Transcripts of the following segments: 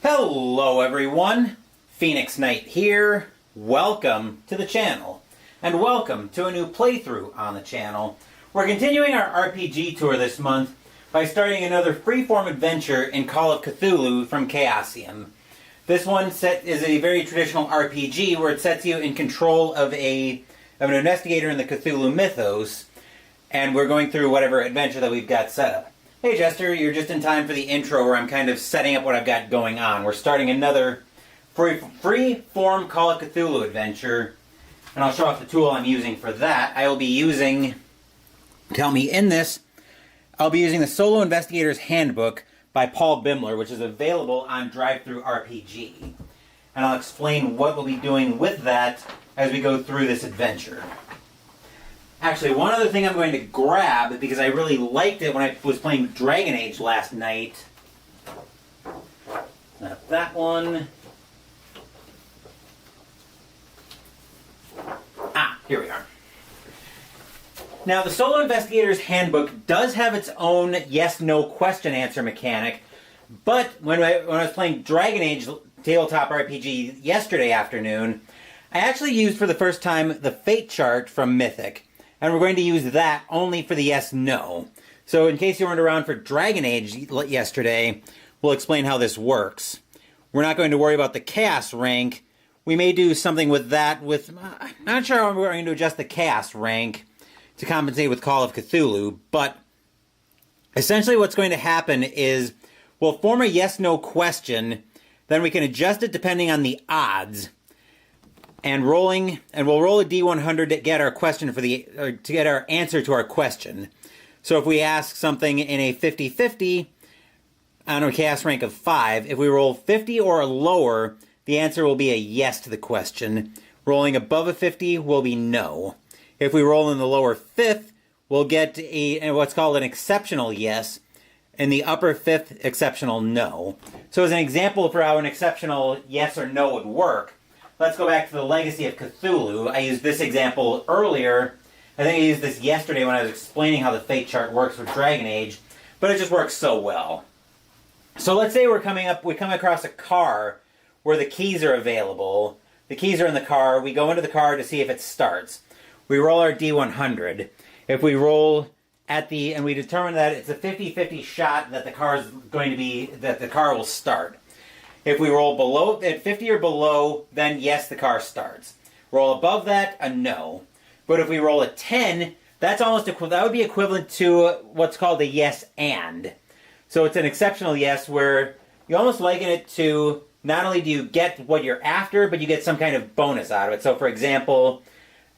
Hello everyone, Phoenix Knight here. Welcome to the channel, and welcome to a new playthrough on the channel. We're continuing our RPG tour this month by starting another freeform adventure in Call of Cthulhu from Chaosium. This one is a very traditional RPG where it sets you in control of an investigator in the Cthulhu Mythos, and we're going through whatever adventure that we've got set up. Hey Jester, you're just in time for the intro where I'm kind of setting up what I've got going on. We're starting another free-form Call of Cthulhu adventure, and I'll show off the tool I'm using for that. I will be using, I'll be using the Solo Investigator's Handbook by Paul Bimler, which is available on DriveThruRPG. And I'll explain what we'll be doing with that as we go through this adventure. Actually, one other thing I'm going to grab, because I really liked it when I was playing Dragon Age last night. Not that one. Here we are. Now, the Solo Investigator's Handbook does have its own yes-no question-answer mechanic, but when I was playing Dragon Age Tabletop RPG yesterday afternoon, I actually used for the first time the fate chart from Mythic. And we're going to use that only for the yes-no. So in case you weren't around for Dragon Age yesterday, we'll explain how this works. We're not going to worry about the chaos rank. We may do something with that I'm not sure how we're going to adjust the chaos rank to compensate with Call of Cthulhu, but essentially what's going to happen is we'll form a yes-no question, then we can adjust it depending on the odds. And we'll roll a D100 to get our question to get our answer to our question. So if we ask something in a 50-50 on a chaos rank of 5, if we roll 50 or lower, the answer will be a yes to the question. Rolling above a 50 will be no. If we roll in the lower fifth, we'll get what's called an exceptional yes, and the upper fifth, exceptional no. So as an example for how an exceptional yes or no would work, let's go back to the Legacy of Cthulhu. I used this example earlier. I think I used this yesterday when I was explaining how the fate chart works with Dragon Age, but it just works so well. So let's say we come across a car where the keys are available. The keys are in the car. We go into the car to see if it starts. We roll our D100. If we roll and we determine that it's a 50-50 shot that the car will start. If we roll at 50 or below, then yes, the car starts. Roll above that, a no. But if we roll a 10, that would be equivalent to what's called a yes and. So it's an exceptional yes where you almost liken it to not only do you get what you're after, but you get some kind of bonus out of it. So for example,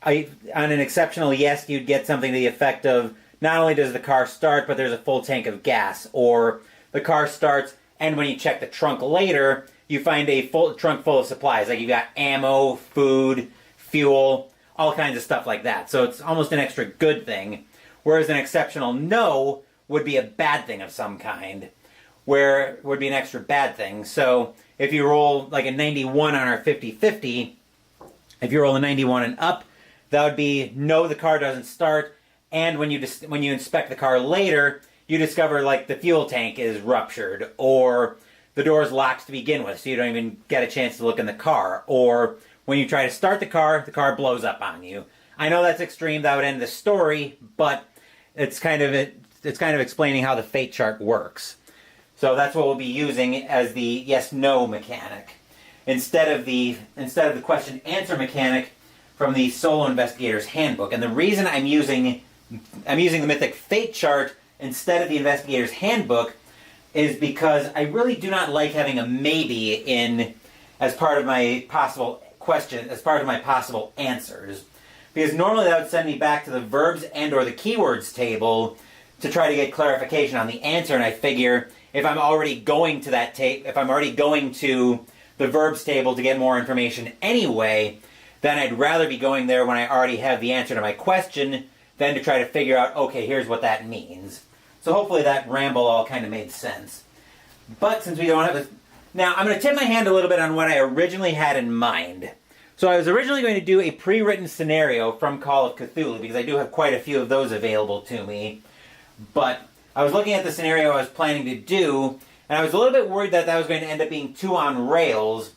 on an exceptional yes, you'd get something to the effect of not only does the car start, but there's a full tank of gas. Or the car starts, and when you check the trunk later, you find a full trunk full of supplies. Like you got ammo, food, fuel, all kinds of stuff like that. So it's almost an extra good thing. Whereas an exceptional no would be a bad thing of some kind. Where it would be an extra bad thing. So if you roll like a 91 on our 50-50, if you roll a 91 and up, that would be no, the car doesn't start. And when you inspect the car later, you discover like the fuel tank is ruptured, or the door's locked to begin with, so you don't even get a chance to look in the car. Or when you try to start the car blows up on you. I know that's extreme, that would end the story, but it's kind of explaining how the fate chart works. So that's what we'll be using as the yes-no mechanic. Instead of the question-answer mechanic from the Solo Investigator's Handbook. And the reason I'm using the Mythic Fate Chart instead of the Investigator's Handbook is because I really do not like having a maybe as part of my possible answers. Because normally that would send me back to the verbs and or the keywords table to try to get clarification on the answer, and I figure if I'm already going to the verbs table to get more information anyway, then I'd rather be going there when I already have the answer to my question than to try to figure out, okay, here's what that means. So hopefully that ramble all kind of made sense. But since we don't have a... Now, I'm going to tip my hand a little bit on what I originally had in mind. So I was originally going to do a pre-written scenario from Call of Cthulhu, because I do have quite a few of those available to me. But I was looking at the scenario I was planning to do, And I was a little bit worried that that was going to end up being too on rails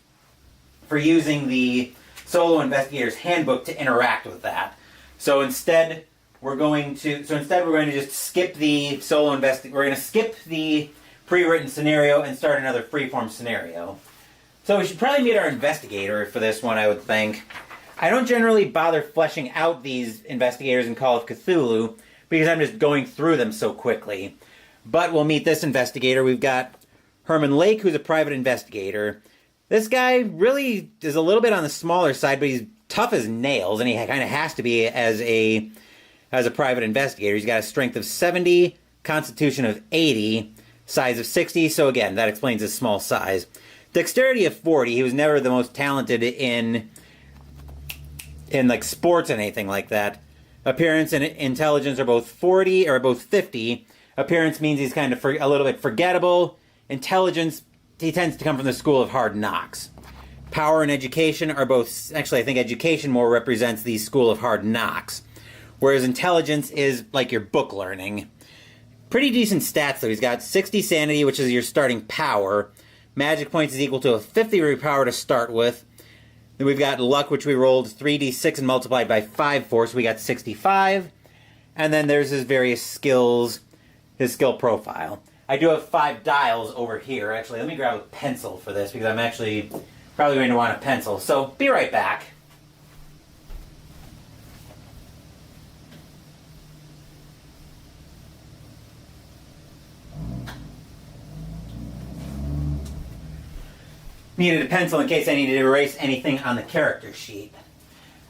for using the Solo Investigator's Handbook to interact with that. So instead, we're going to just skip the we're going to skip the pre-written scenario and start another freeform scenario. So we should probably meet our investigator for this one, I would think. I don't generally bother fleshing out these investigators in Call of Cthulhu because I'm just going through them so quickly. But we'll meet this investigator. We've got Herman Lake, who's a private investigator. This guy really is a little bit on the smaller side, but he's tough as nails, and he kind of has to be as a private investigator. He's got a strength of 70, constitution of 80, size of 60, so again, that explains his small size. Dexterity of 40. He was never the most talented in like sports and anything like that. Appearance and intelligence are both 50. Appearance means he's kind of a little bit forgettable. Intelligence, he tends to come from the school of hard knocks. Power and education are both, actually I think education more represents the school of hard knocks. Whereas intelligence is like your book learning. Pretty decent stats though. He's got 60 sanity, which is your starting power. Magic points is equal to a 50 power to start with. Then we've got luck, which we rolled 3d6 and multiplied by 5 for, so we got 65. And then there's his various skills, his skill profile. I do have 5 dials over here. Actually, let me grab a pencil for this because I'm actually probably going to want a pencil. So be right back. Needed a pencil in case I needed to erase anything on the character sheet.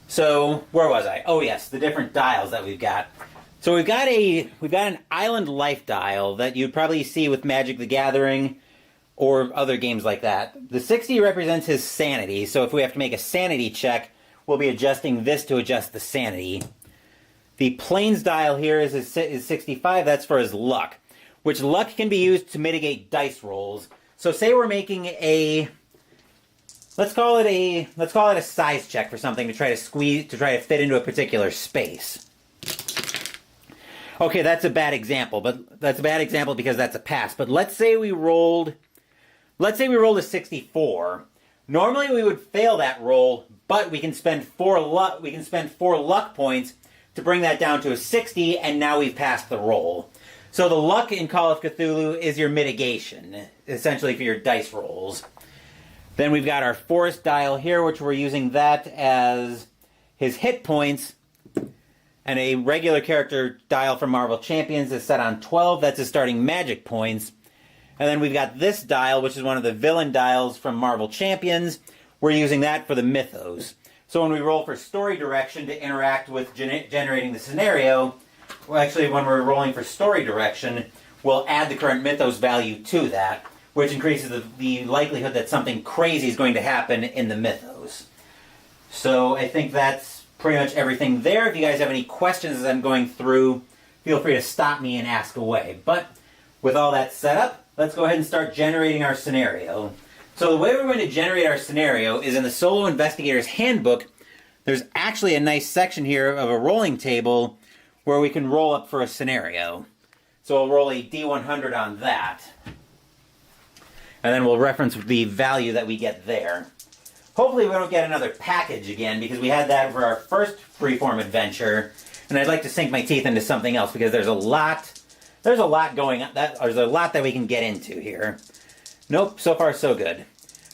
So, where was I? Oh yes, the different dials that we've got. So we've got an island life dial that you'd probably see with Magic the Gathering or other games like that. The 60 represents his sanity, so if we have to make a sanity check, we'll be adjusting this to adjust the sanity. The plains dial here is 65, that's for his luck, which luck can be used to mitigate dice rolls. So say we're making a let's call it a size check for something to try to fit into a particular space. Okay, that's a bad example, because that's a pass. But let's say we rolled a 64. Normally we would fail that roll, but we can spend 4 luck points to bring that down to a 60, and now we've passed the roll. So the luck in Call of Cthulhu is your mitigation, essentially for your dice rolls. Then we've got our forest dial here, which we're using that as his hit points. And a regular character dial from Marvel Champions is set on 12. That's his starting magic points. And then we've got this dial, which is one of the villain dials from Marvel Champions. We're using that for the Mythos. So when we roll for story direction to interact with generating the scenario, well, actually when we're rolling for story direction, we'll add the current Mythos value to that, which increases the likelihood that something crazy is going to happen in the Mythos. So I think that's pretty much everything there. If you guys have any questions as I'm going through, feel free to stop me and ask away. But with all that set up, let's go ahead and start generating our scenario. So the way we're going to generate our scenario is in the Solo Investigator's Handbook. There's actually a nice section here of a rolling table where we can roll up for a scenario. So we'll roll a D100 on that. And then we'll reference the value that we get there. Hopefully we don't get another package again, because we had that for our first freeform adventure, and I'd like to sink my teeth into something else, because there's a lot going on, there's a lot that we can get into here. Nope, so far so good.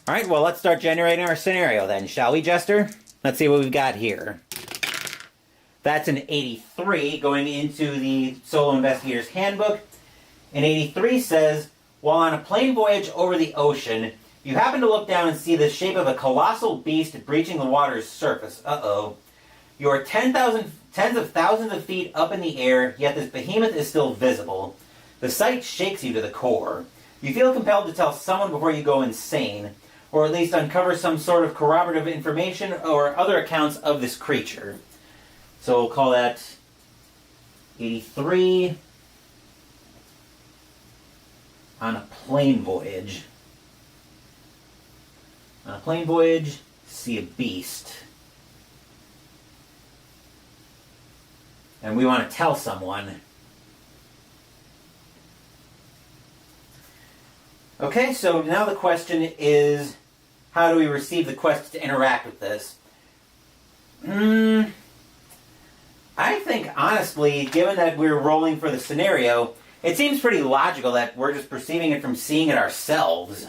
Alright, well let's start generating our scenario then, shall we, Jester? Let's see what we've got here. That's an 83 going into the Solo Investigator's Handbook. And 83 says, while on a plane voyage over the ocean, you happen to look down and see the shape of a colossal beast breaching the water's surface. Uh-oh. You are tens of thousands of feet up in the air, yet this behemoth is still visible. The sight shakes you to the core. You feel compelled to tell someone before you go insane, or at least uncover some sort of corroborative information or other accounts of this creature. So we'll call that 83 on a plane voyage. On a plane voyage, see a beast. And we want to tell someone. Okay, so now the question is, how do we receive the quest to interact with this? I think, honestly, given that we're rolling for the scenario, it seems pretty logical that we're just perceiving it from seeing it ourselves.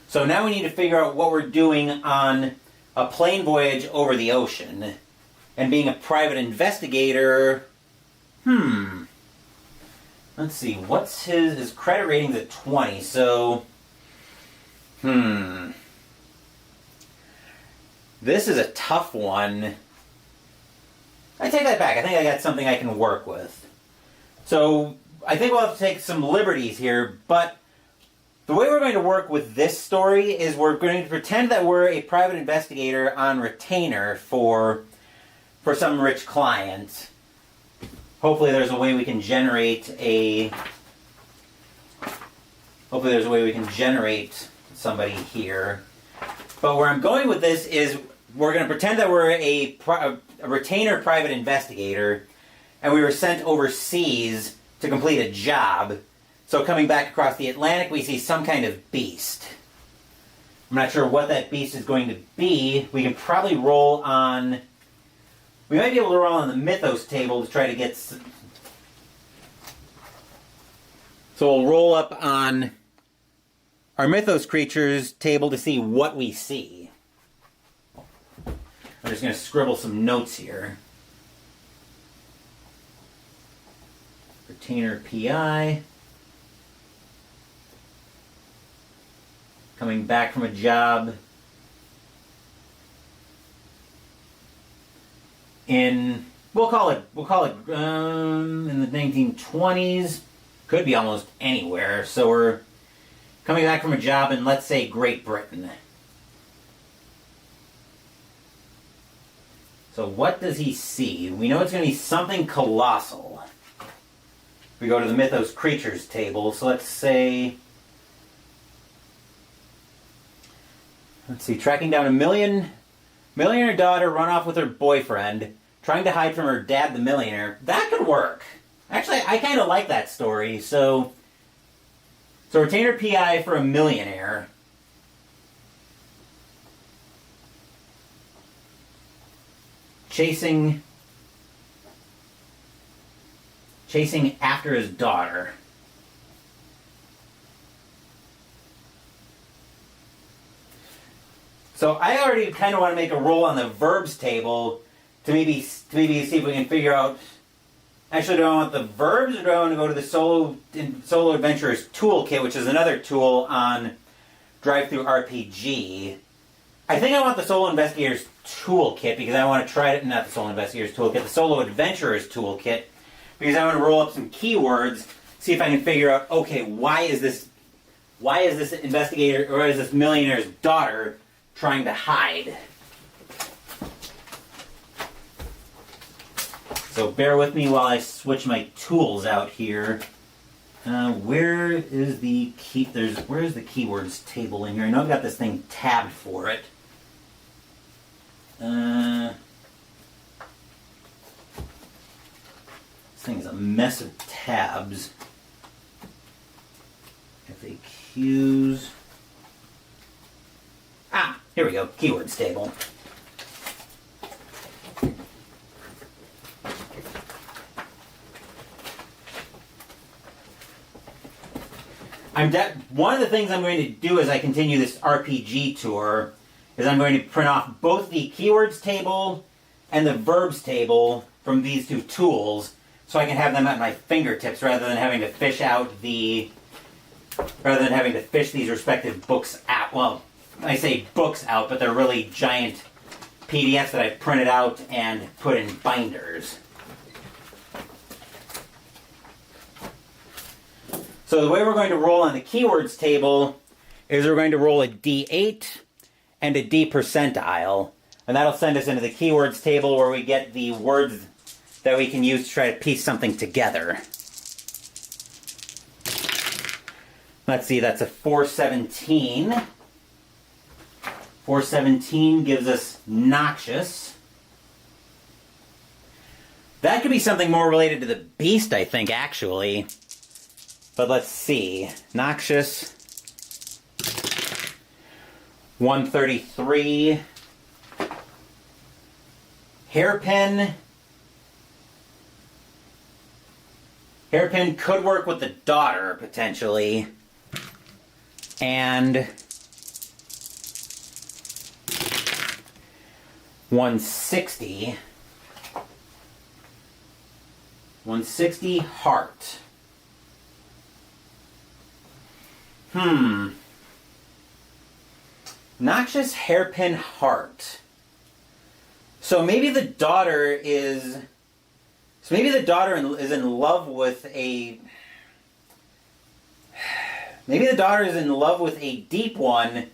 So now we need to figure out what we're doing on a plane voyage over the ocean. And being a private investigator... Let's see, what's his credit rating's at 20, so... This is a tough one. I take that back. I think I got something I can work with. So, I think we'll have to take some liberties here, but the way we're going to work with this story is we're going to pretend that we're a private investigator on retainer for some rich client. Hopefully there's a way we can generate somebody here. But where I'm going with this is we're going to pretend that we're a retainer private investigator, and we were sent overseas to complete a job. So coming back across the Atlantic, we see some kind of beast. I'm not sure what that beast is going to be. We can probably roll on... We might be able to roll on the Mythos table to try to get... So we'll roll up on our Mythos creatures table to see what we see. I'm just going to scribble some notes here. Retainer PI. Coming back from a job in, we'll call it in the 1920s. Could be almost anywhere. So we're coming back from a job in, let's say, Great Britain. So what does he see? We know it's going to be something colossal. We go to the Mythos creatures table. So let's say, tracking down a millionaire daughter run off with her boyfriend, trying to hide from her dad, the millionaire. That could work. Actually, I kind of like that story. So retainer PI for a millionaire. Chasing after his daughter. So I already kind of want to make a roll on the verbs table to maybe see if we can figure out... Actually, do I want the verbs, or do I want to go to the Solo Adventurer's Toolkit, which is another tool on Drive-Thru RPG? I think I want the Solo Investigator's Toolkit, because I want to try it... Not the Solo Investigator's Toolkit, the Solo Adventurer's Toolkit, because I want to roll up some keywords, see if I can figure out, okay, why is this investigator, or is this millionaire's daughter trying to hide? So bear with me while I switch my tools out here. Where is the keywords table in here? I know I've got this thing tabbed for it. This thing is a mess of tabs. FAQs. Here we go. Keywords table. One of the things I'm going to do as I continue this RPG tour is I'm going to print off both the keywords table and the verbs table from these two tools, so I can have them at my fingertips rather than having to fish these respective books out. Well, I say books out, but they're really giant PDFs that I've printed out and put in binders. So the way we're going to roll on the keywords table is we're going to roll a D8 and a D percentile. And that'll send us into the keywords table where we get the words that we can use to try to piece something together. Let's see, that's a 417. 417 gives us noxious. That could be something more related to the beast, I think, actually. But let's see. Noxious. 133. Hairpin. Hairpin could work with the daughter, potentially. And 160. 160 heart. Noxious hairpin heart. So maybe the daughter is... So maybe the daughter is in love with a... Maybe the daughter is in love with a deep one.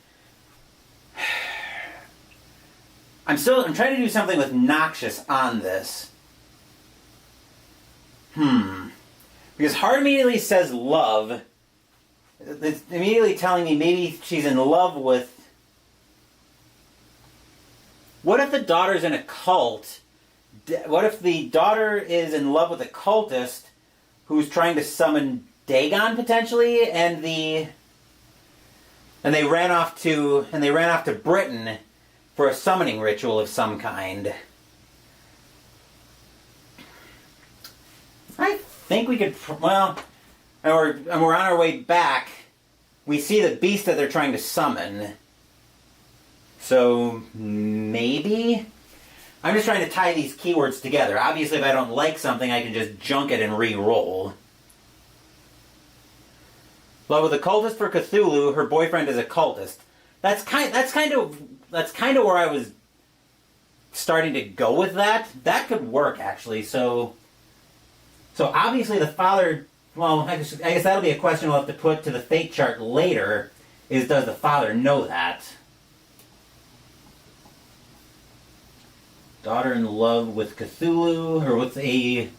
I'm trying to do something with Noxious on this. Because heart immediately says love. It's immediately telling me maybe she's in love with... What if the daughter's in a cult? What if the daughter is in love with a cultist who's trying to summon Dagon potentially, and they ran off to Britain for a summoning ritual of some kind? I think we could, well, and we're on our way back. We see the beast that they're trying to summon. So, maybe? I'm just trying to tie these keywords together. Obviously, if I don't like something, I can just junk it and re-roll. Love with a cultist for Cthulhu. Her boyfriend is a cultist. That's kind of where I was starting to go with that. That could work, actually. So obviously the father... Well, I guess that'll be a question we'll have to put to the fate chart later, is does the father know that? Daughter in love with Cthulhu, or with a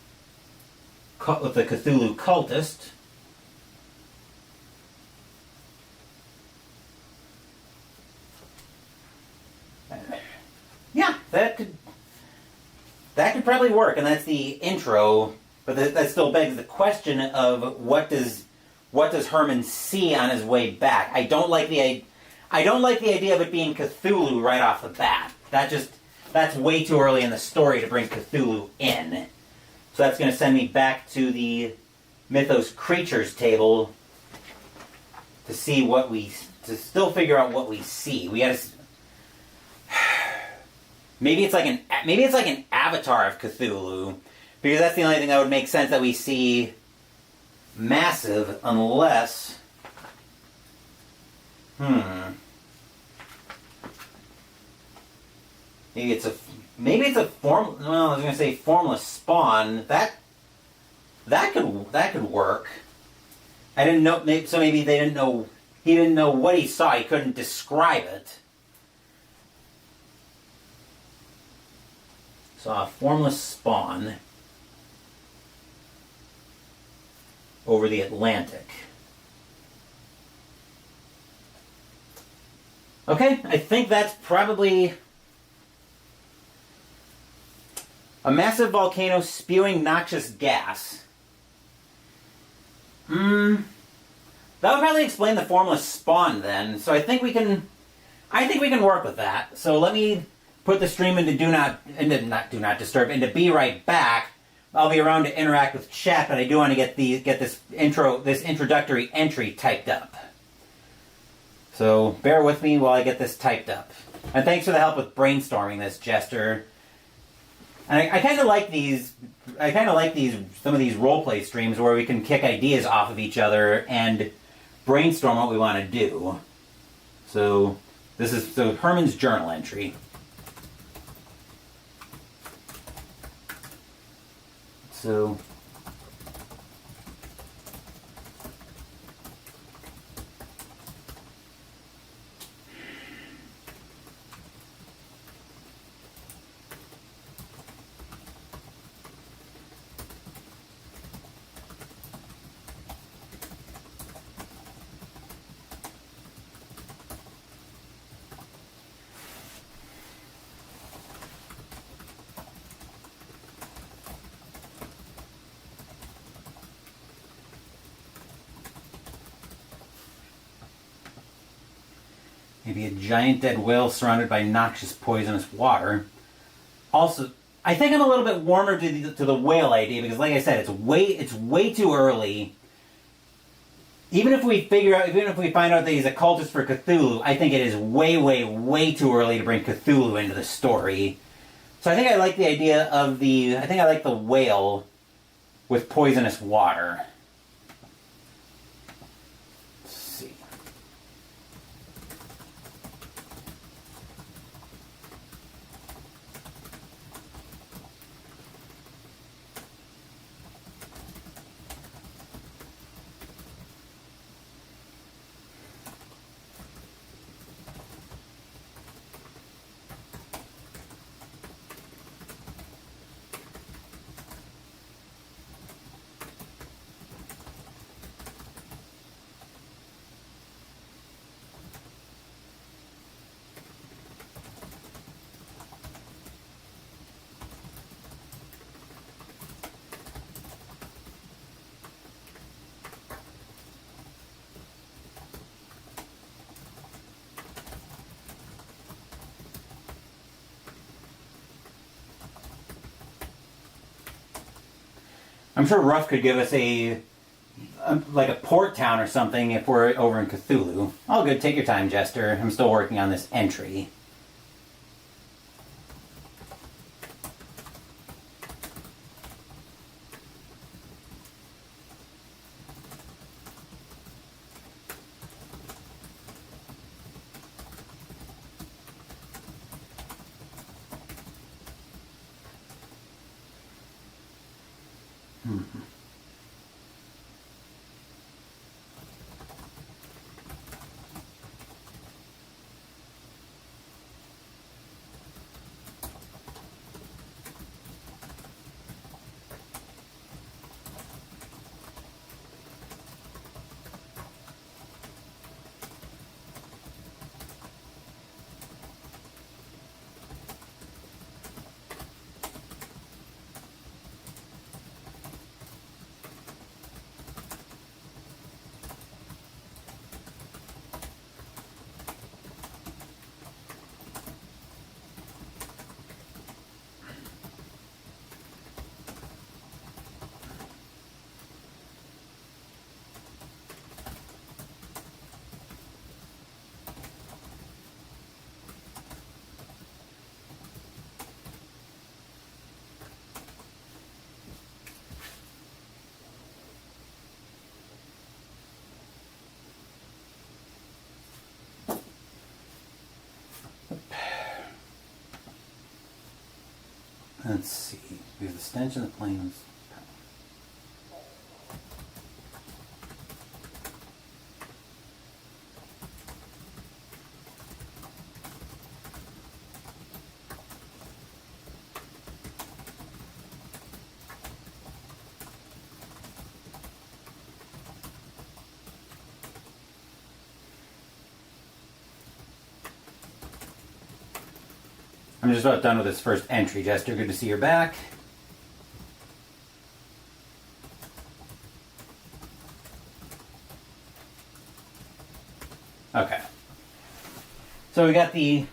Cthulhu cultist. Yeah, that could probably work, and that's the intro. But that still begs the question of what does Herman see on his way back? I don't like the idea of it being Cthulhu right off the bat. That's way too early in the story to bring Cthulhu in. So that's going to send me back to the Mythos Creatures table to still figure out what we see. We got to... Maybe it's like an avatar of Cthulhu, because that's the only thing that would make sense that we see massive, unless... Maybe it's a form. Well, I was going to say formless spawn. That could work. I didn't know. So maybe they didn't know. He didn't know what he saw. He couldn't describe it. Saw a formless spawn over the Atlantic. Okay, I think that's probably... A massive volcano spewing noxious gas. That would probably explain the formless spawn then. So I think we can work with that. So let me put the stream into do not disturb, into be right back. I'll be around to interact with chat, but I do want to get this introductory entry typed up. So bear with me while I get this typed up. And thanks for the help with brainstorming this, Jester. And I kind of like these. I kind of like some of these roleplay streams where we can kick ideas off of each other and brainstorm what we want to do. So this is Herman's journal entry. So. Maybe a giant dead whale surrounded by noxious poisonous water. Also, I think I'm a little bit warmer to the whale idea because, like I said, it's way too early. Even if we find out that he's a cultist for Cthulhu, I think it is way too early to bring Cthulhu into the story. So I think I like the idea of I like the whale with poisonous water. Let's see. I'm sure Ruff could give us like a port town or something if we're over in Cthulhu. All good, take your time, Jester. I'm still working on this entry. Let's see. We have the stench in the plains. I'm just about done with this first entry, Jester. Good to see you're back. Okay. So we got the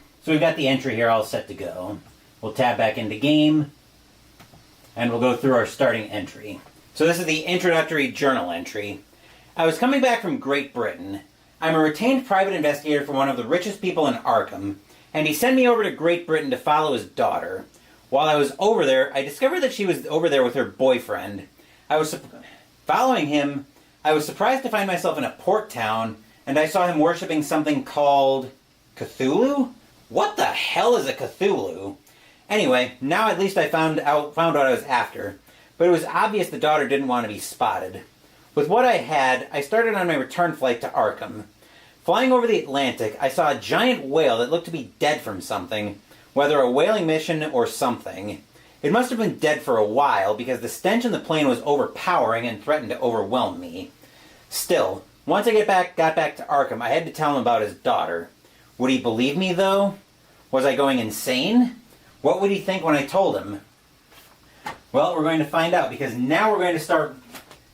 entry here all set to go. We'll tab back into game, and we'll go through our starting entry. So this is the introductory journal entry. I was coming back from Great Britain. I'm a retained private investigator for one of the richest people in Arkham, and he sent me over to Great Britain to follow his daughter. While I was over there, I discovered that she was over there with her boyfriend. Following him, I was surprised to find myself in a port town, and I saw him worshipping something called Cthulhu? What the hell is a Cthulhu? Anyway, now at least I found what I was after, but it was obvious the daughter didn't want to be spotted. With what I had, I started on my return flight to Arkham. Flying over the Atlantic, I saw a giant whale that looked to be dead from something, whether a whaling mission or something. It must have been dead for a while because the stench in the plane was overpowering and threatened to overwhelm me. Still, once I got back to Arkham, I had to tell him about his daughter. Would he believe me, though? Was I going insane? What would he think when I told him? Well, we're going to find out because now we're going to start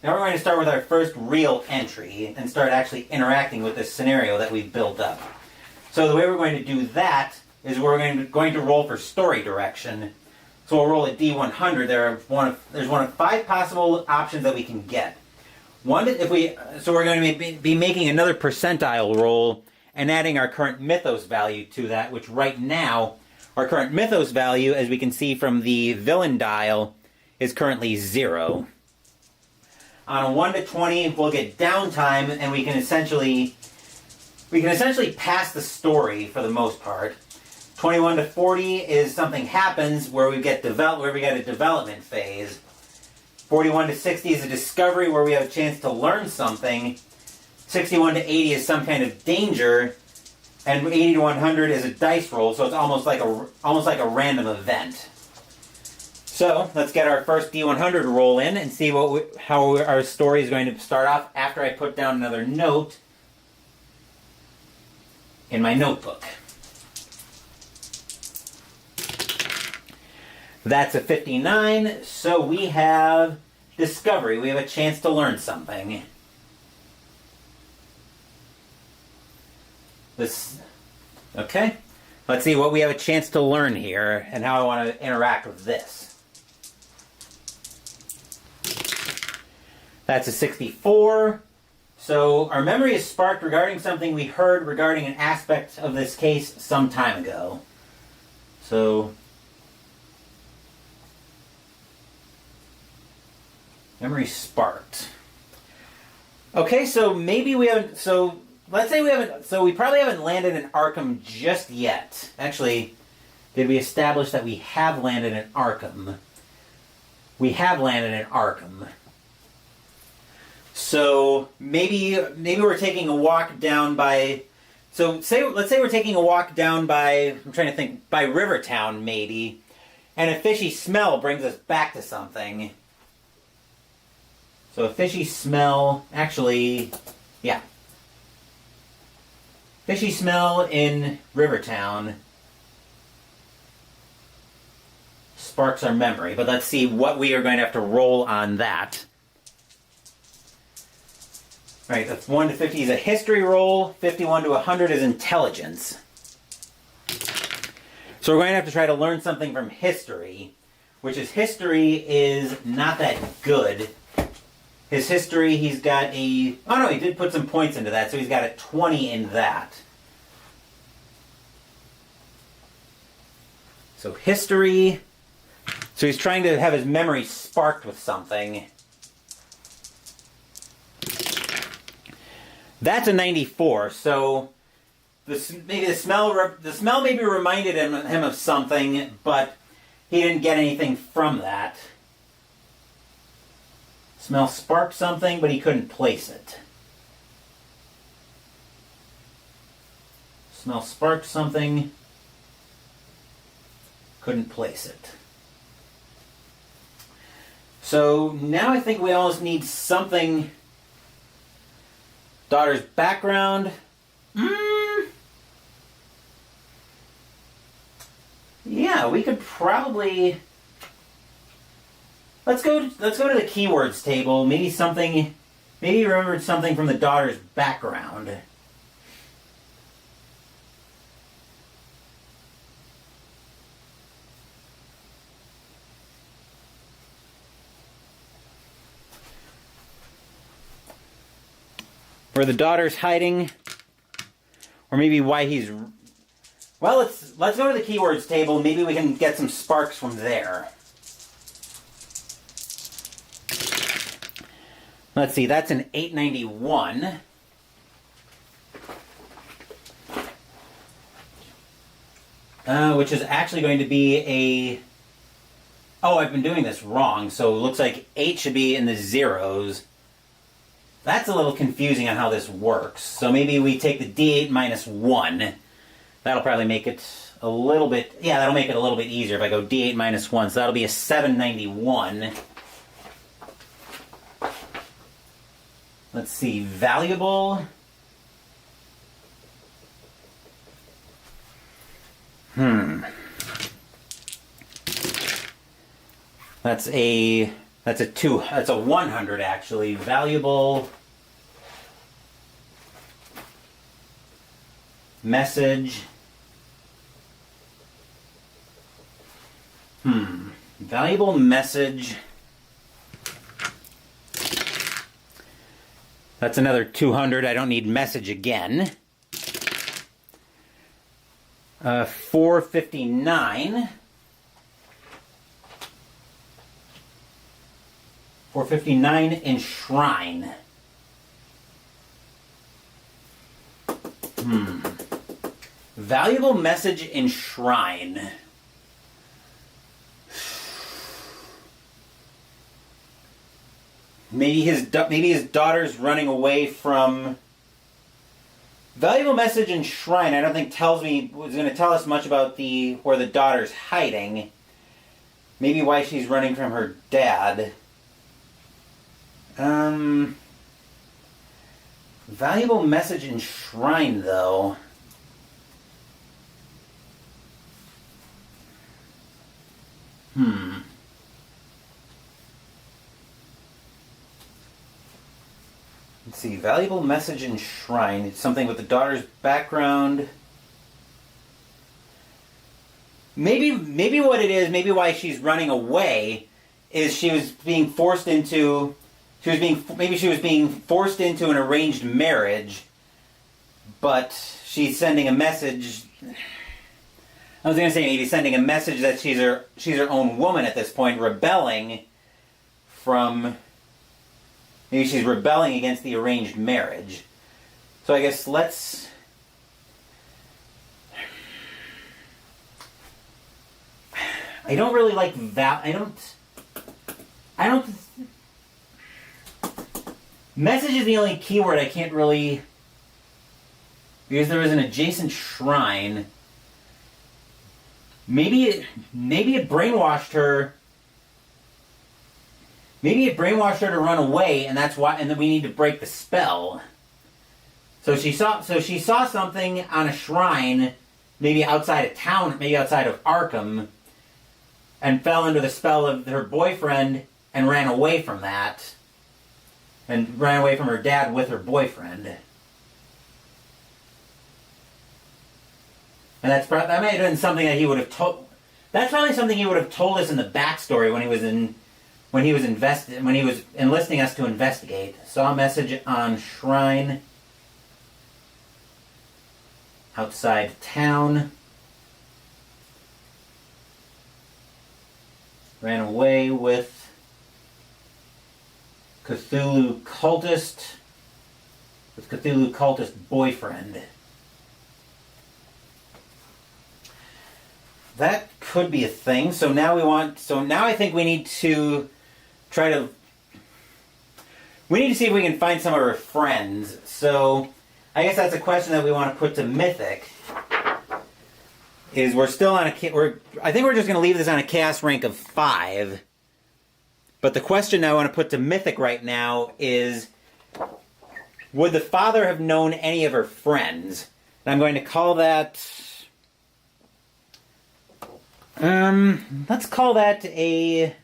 with our first real entry and start actually interacting with this scenario that we've built up. So the way we're going to do that is we're going to roll for story direction. So we'll roll a D100. There's one of 5 possible options that we can get. So we're going to be making another percentile roll and adding our current mythos value to that, which right now, our current mythos value, as we can see from the villain dial, is currently 0. On a 1 to 20, we'll get downtime, and we can essentially pass the story for the most part. 21 to 40 is something happens where we get a development phase. 41 to 60 is a discovery where we have a chance to learn something. 61 to 80 is some kind of danger, and 80 to 100 is a dice roll, so it's almost like a random event. So let's get our first D100 roll in and see how our story is going to start off after I put down another note in my notebook. That's a 59, so we have discovery. We have a chance to learn something. Okay, let's see what we have a chance to learn here and how I want to interact with this. That's a 64. So our memory is sparked regarding something we heard regarding an aspect of this case some time ago. So memory sparked. Okay, so maybe we haven't. So let's say we haven't. So we probably haven't landed in Arkham just yet. Actually, did we establish that we have landed in Arkham? We have landed in Arkham. So maybe we're taking a walk down by. So let's say we're taking a walk down by. I'm trying to think by Rivertown maybe, and a fishy smell brings us back to something. So a fishy smell, actually, yeah. Fishy smell in Rivertown sparks our memory. But let's see what we are going to have to roll on that. All right, that's 1 to 50 is a history roll. 51 to 100 is intelligence. So we're going to have to try to learn something from history, which is not that good. His history, he's got a... Oh no, he did put some points into that, so he's got a 20 in that. So history... So he's trying to have his memory sparked with something. That's a 94, so... Maybe the smell maybe reminded him of something, but he didn't get anything from that. Smell sparked something, but he couldn't place it. Smell sparked something, couldn't place it. So now I think we almost need something. Daughter's background. Yeah, we could probably... Let's go to the keywords table. Maybe he remembered something from the daughter's background. Where the daughter's hiding, or maybe why he's... Well, let's go to the keywords table. Maybe we can get some sparks from there. Let's see, that's an 891. Which is actually going to be a... Oh, I've been doing this wrong, so it looks like 8 should be in the zeros. That's a little confusing on how this works. So maybe we take the D8 minus 1. That'll probably make it a little bit... Yeah, that'll make it a little bit easier if I go D8 minus 1. So that'll be a 791. Let's see, valuable. That's a 100 actually. Valuable message. Valuable message. That's another 200. I don't need message again. 459. 459 enshrine. Valuable message enshrine. Maybe his daughter's running away from. Valuable message enshrine. I don't think was going to tell us much about where the daughter's hiding. Maybe why she's running from her dad. Valuable message enshrine, though. Let's see. Valuable message enshrine. It's something with the daughter's background. Maybe what it is, maybe why she's running away, is she was being forced into an arranged marriage, but she's sending a message. I was going to say maybe sending a message that she's her own woman at this point, rebelling from. Maybe she's rebelling against the arranged marriage. So I guess I don't really like I don't. Message is the only keyword I can't really. Because there is an adjacent shrine. Maybe it brainwashed her. Maybe it brainwashed her to run away, and that's why. And then we need to break the spell. So she saw something on a shrine, maybe outside of town, maybe outside of Arkham, and fell under the spell of her boyfriend and ran away from that, and ran away from her dad with her boyfriend. And that may have been something that he would have told. That's probably something he would have told us in the backstory when he was enlisting us to investigate. Saw a message on shrine outside town. Ran away with Cthulhu cultist. With Cthulhu cultist boyfriend. That could be a thing. So now I think we need to we need to see if we can find some of her friends. So I guess that's a question that we want to put to Mythic. Is we're still on I think we're just going to leave this on a chaos rank of 5. But the question I want to put to Mythic right now is, would the father have known any of her friends? And I'm going to call that. Let's call that I'm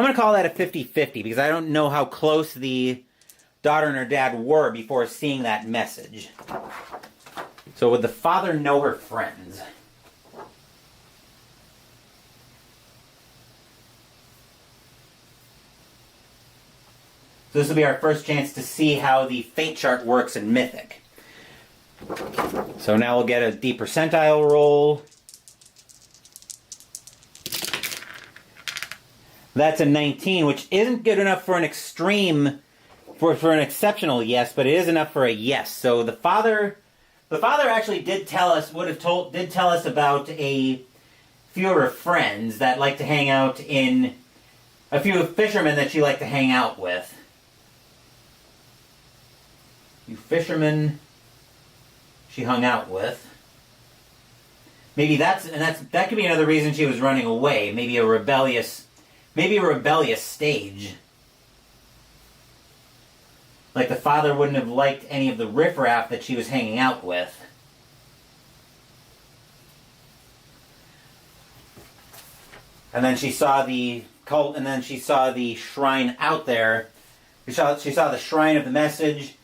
going to call that a 50-50 because I don't know how close the daughter and her dad were before seeing that message. So would the father know her friends? So this will be our first chance to see how the fate chart works in Mythic. So now we'll get a D percentile roll. That's a 19, which isn't good enough for an extreme, for an exceptional yes, but it is enough for a yes. So the father actually did tell us about a few of her friends that like to hang out a few fishermen that she liked to hang out with. A few fishermen she hung out with. Maybe that could be another reason she was running away. Maybe a rebellious stage. Like the father wouldn't have liked any of the riffraff that she was hanging out with. And then she saw the cult, and then she saw the shrine out there. She saw the shrine of the message,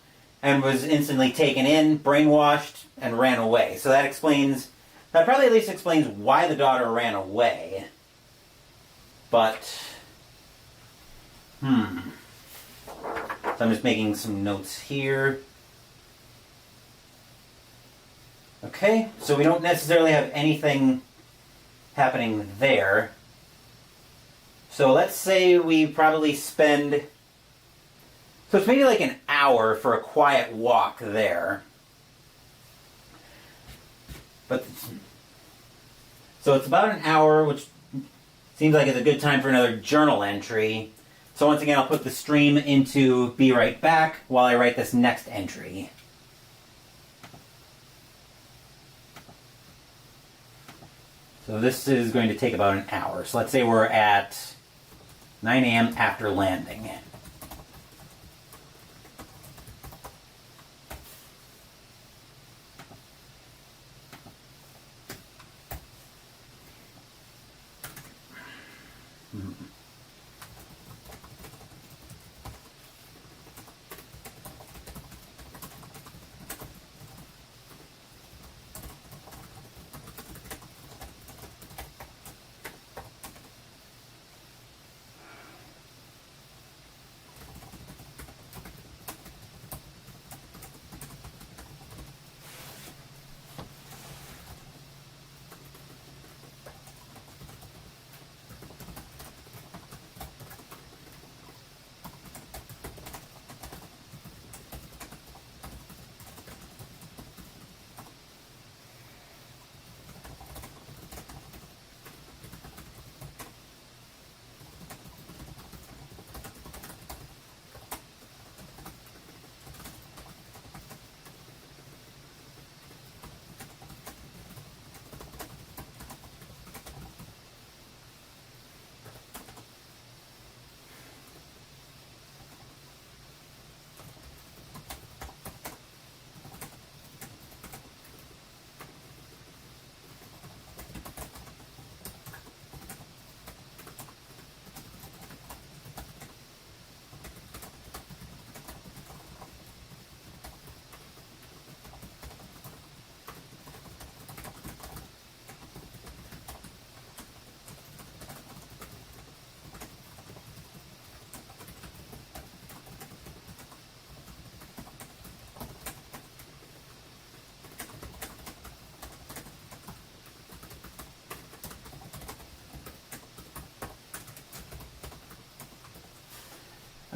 and was instantly taken in, brainwashed, and ran away. So that probably at least explains why the daughter ran away. But, so I'm just making some notes here. Okay, so we don't necessarily have anything happening there. So let's say we probably spend... So it's maybe like an hour for a quiet walk there. So it's about an hour, which seems like it's a good time for another journal entry. So once again, I'll put the stream into be right back while I write this next entry. So this is going to take about an hour. So let's say we're at 9 a.m. after landing.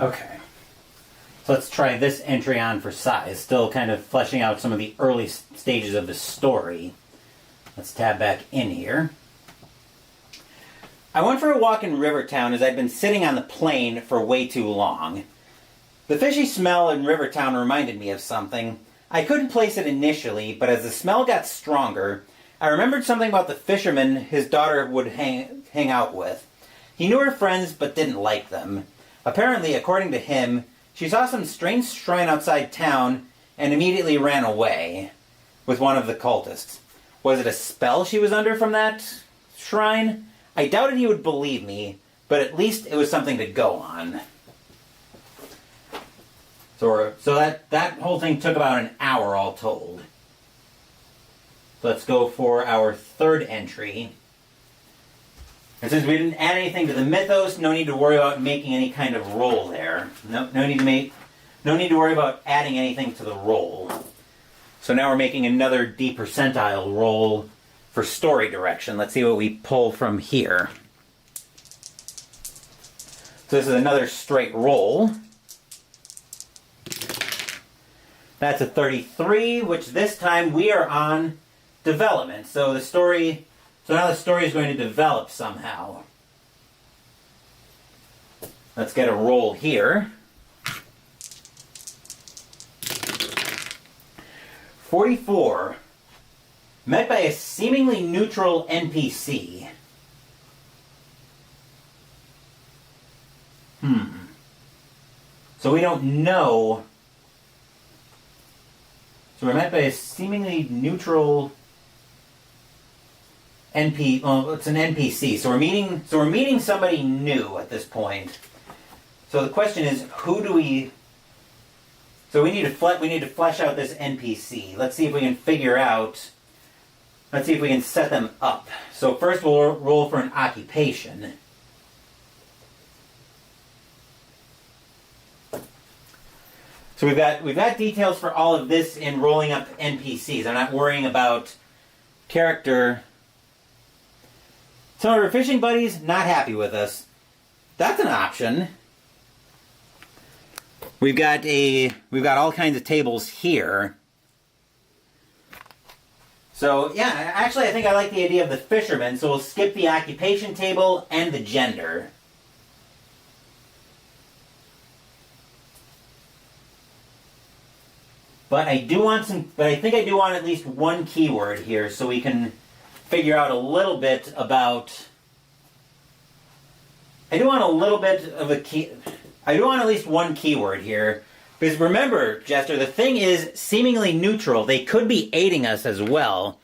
Okay, so let's try this entry on for size. Still kind of fleshing out some of the early stages of the story. Let's tab back in here. I went for a walk in Rivertown as I'd been sitting on the plane for way too long. The fishy smell in Rivertown reminded me of something. I couldn't place it initially, but as the smell got stronger, I remembered something about the fisherman his daughter would hang out with. He knew her friends but didn't like them. Apparently, according to him, she saw some strange shrine outside town and immediately ran away with one of the cultists. Was it a spell she was under from that shrine? I doubted he would believe me, but at least it was something to go on. So that whole thing took about an hour all told. So let's go for our third entry. And since we didn't add anything to the mythos, no need to worry about making any kind of roll there. No need to worry about adding anything to the roll. So now we're making another D percentile roll for story direction. Let's see what we pull from here. So this is another straight roll. That's a 33, which this time we are on development. So now the story is going to develop somehow. Let's get a roll here. 44. Met by a seemingly neutral NPC. So we don't know. So we're met by a seemingly neutral it's an NPC. So we're meeting somebody new at this point. So the question is, who do we So we need to flesh out this NPC. Let's see if we can figure out. Let's see if we can set them up. So first we'll roll for an occupation. So we've got details for all of this in rolling up NPCs. I'm not worrying about character. Some of our fishing buddies not happy with us. That's an option. We've got all kinds of tables here. So yeah, actually I think I like the idea of the fisherman, so we'll skip the occupation table and the gender. But I think I do want at least one keyword here so we can figure out a little bit about. I do want at least one keyword here. Because remember, Jester, the thing is seemingly neutral. They could be aiding us as well.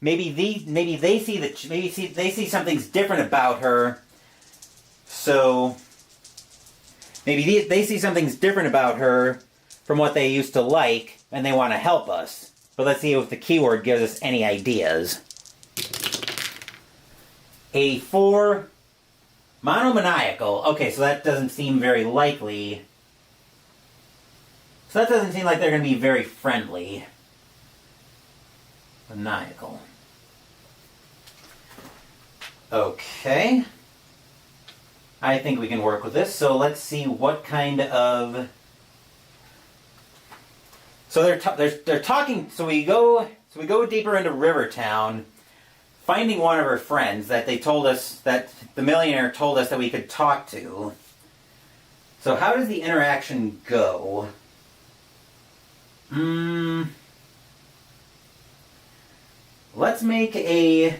Maybe they see something's different about her. So maybe they see something's different about her from what they used to like, and they want to help us. But let's see if the keyword gives us any ideas. 84, monomaniacal. Okay, so that doesn't seem very likely. So that doesn't seem like they're going to be very friendly. Maniacal. Okay. I think we can work with this. So let's see what kind of. So they're talking. So we go deeper into Rivertown, finding one of her friends that the millionaire told us that we could talk to. So how does the interaction go? Let's make a.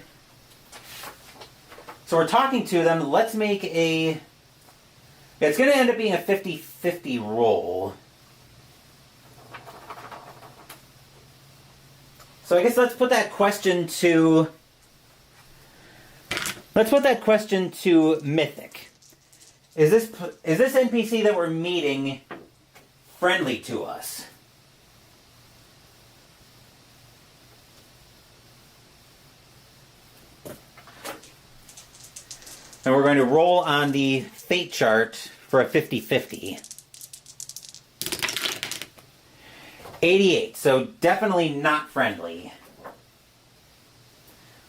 So we're talking to them. Let's make a. It's going to end up being a 50-50 roll. So I guess let's put that question to. Let's put that question to Mythic. Is this NPC that we're meeting friendly to us? And we're going to roll on the fate chart for a 50-50. 88, so definitely not friendly.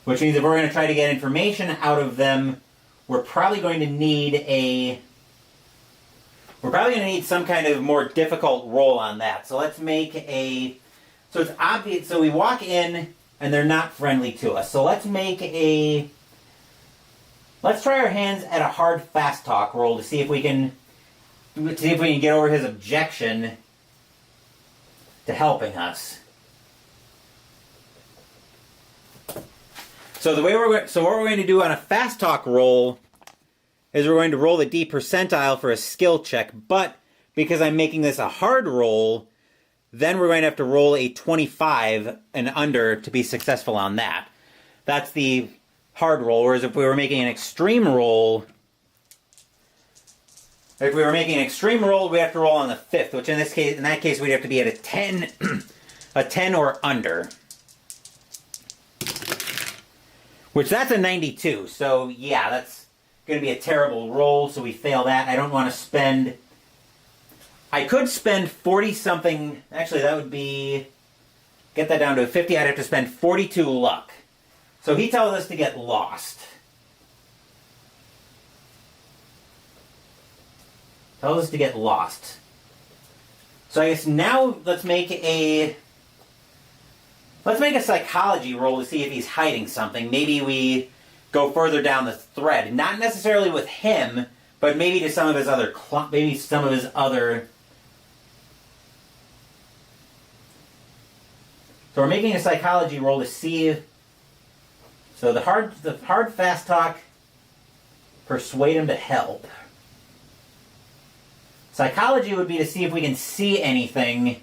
Which means if we're going to try to get information out of them, we're probably going to need some kind of more difficult roll on that. So let's make a. So it's obvious. So we walk in and they're not friendly to us. So let's make a. Let's try our hands at a hard fast talk roll to see if we can get over his objection to helping us. So what we're going to do on a fast talk roll is we're going to roll the D percentile for a skill check, but because I'm making this a hard roll, then we're going to have to roll a 25 and under to be successful on that. That's the hard roll, whereas if we were making an extreme roll, we have to roll on the 5th, which in that case we'd have to be at a 10 a 10 or under. Which that's a 92. So yeah, that's going to be a terrible roll, so we fail that. I don't want to spend. I could spend 40 something. Actually, that would be. Get that down to a 50. I'd have to spend 42 luck. So he tells us to get lost. Tells us to get lost. So I guess now let's make a psychology roll to see if he's hiding something. Maybe we go further down the thread. Not necessarily with him, but maybe to some of his other So we're making a psychology roll to see. So the hard fast talk, persuade him to help. Psychology would be to see if we can see anything.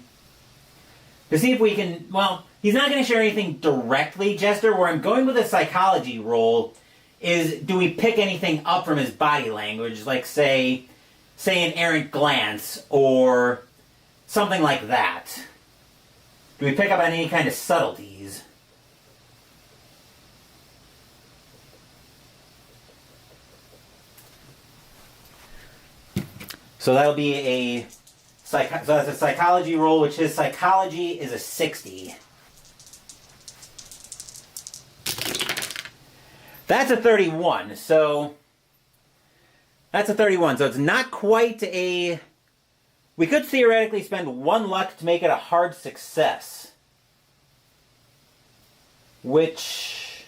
To see if we can, well, he's not going to share anything directly, Jester. Where I'm going with a psychology roll is, do we pick anything up from his body language? Like, say an errant glance, or Something like that. Do we pick up on any kind of subtleties? So that'll be a so that's a psychology roll, which his psychology is a 60. That's a 31. So that's a 31. So it's not quite a... We could theoretically spend 1 luck to make it a hard success. Which...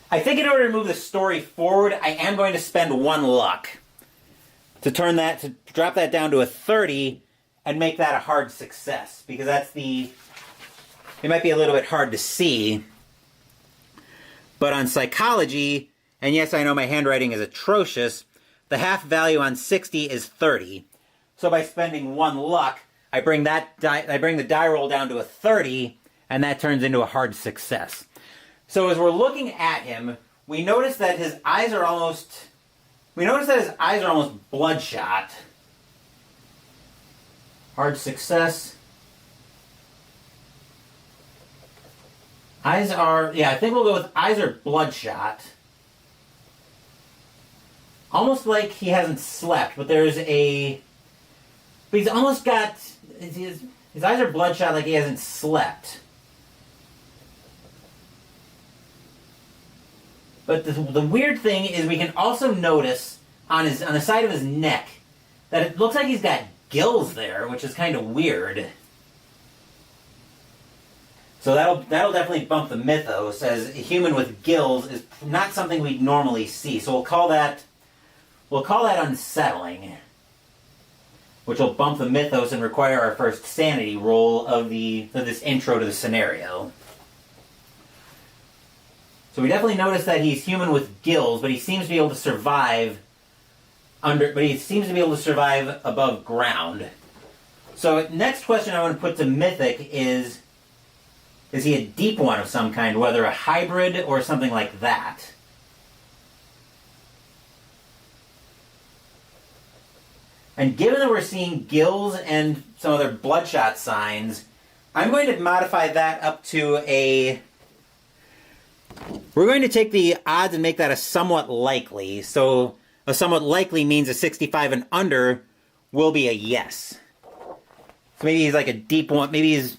I think in order to move the story forward, I am going to spend 1 luck. To drop that down to a 30 and make that a hard success. Because that's it might be a little bit hard to see. But on psychology, and yes, I know my handwriting is atrocious, the half value on 60 is 30. So by spending 1 luck, I bring the die roll down to a 30, and that turns into a hard success. So as we're looking at him, we notice that his eyes are almost bloodshot. Hard success. I think we'll go with eyes are bloodshot. Almost like he hasn't slept, but but he's almost got, his eyes are bloodshot like he hasn't slept. But the weird thing is we can also notice on the side of his neck that it looks like he's got gills there, which is kind of weird. So that'll definitely bump the mythos, as a human with gills is not something we'd normally see. So we'll call that unsettling, which will bump the mythos and require our first sanity roll of this intro to the scenario. So we definitely notice that he's human with gills, but he seems to be able to survive above ground. So next question I want to put to Mythic is he a deep one of some kind, whether a hybrid or something like that? And given that we're seeing gills and some other bloodshot signs, I'm going to modify that up to a... We're going to take the odds and make that a somewhat likely. So a somewhat likely means a 65 and under will be a yes. So maybe he's like a deep one. Maybe he's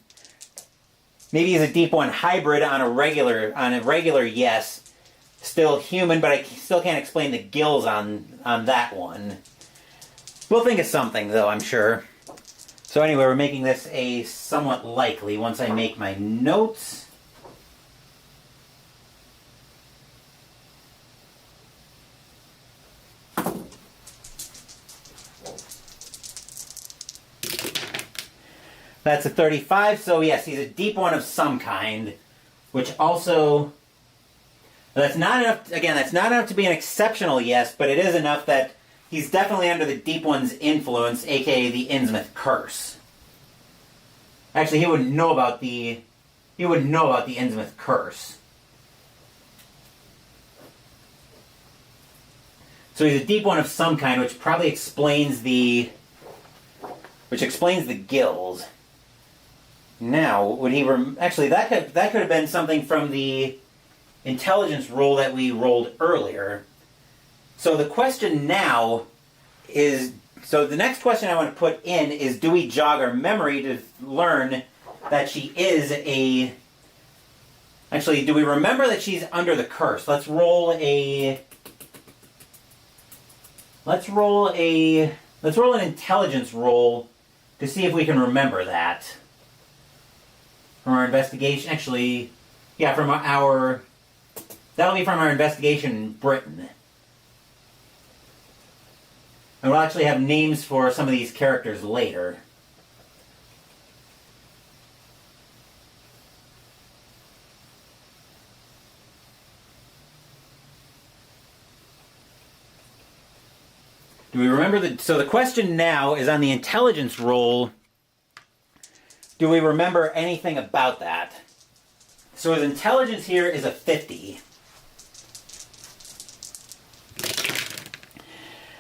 a deep one hybrid on a regular yes. Still human, but I still can't explain the gills on that one. We'll think of something though, I'm sure. So anyway, we're making this a somewhat likely once I make my notes. That's a 35, so yes, he's a deep one of some kind, which also... That's not enough, again, that's not enough to be an exceptional yes, but it is enough that he's definitely under the deep one's influence, aka the Innsmouth curse. Actually, he wouldn't know about the Innsmouth curse. So he's a deep one of some kind, which probably explains the gills. Now, would he... Actually, that could have been something from the intelligence roll that we rolled earlier. So the question now is... So the next question I want to put in is, do we jog our memory to learn that she is a... Actually, do we remember that she's under the curse? Let's roll an intelligence roll to see if we can remember that. From our investigation, actually, yeah, that'll be from our investigation in Britain. And we'll actually have names for some of these characters later. Do we remember so the question now is on the intelligence roll. Do we remember anything about that? So his intelligence here is a 50.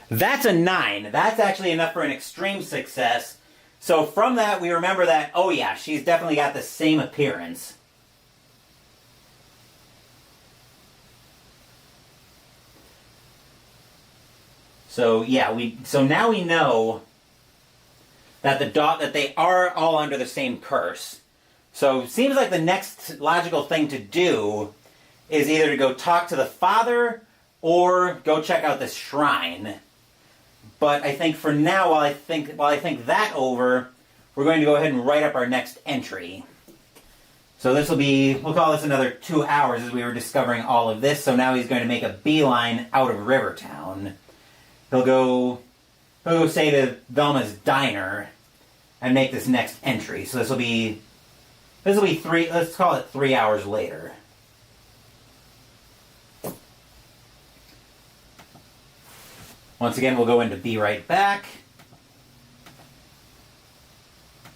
That's a 9. That's actually enough for an extreme success. So from that, we remember that, oh yeah, she's definitely got the same appearance. So yeah, so now we know that that they are all under the same curse. So it seems like the next logical thing to do is either to go talk to the father or go check out this shrine. But I think for now, while I think that over, we're going to go ahead and write up our next entry. So this will be, we'll call this another 2 hours as we were discovering all of this. So now he's going to make a beeline out of Rivertown. He'll go say to Velma's diner and make this next entry. So this will be let's call it 3 hours later. Once again, we'll go into Be Right Back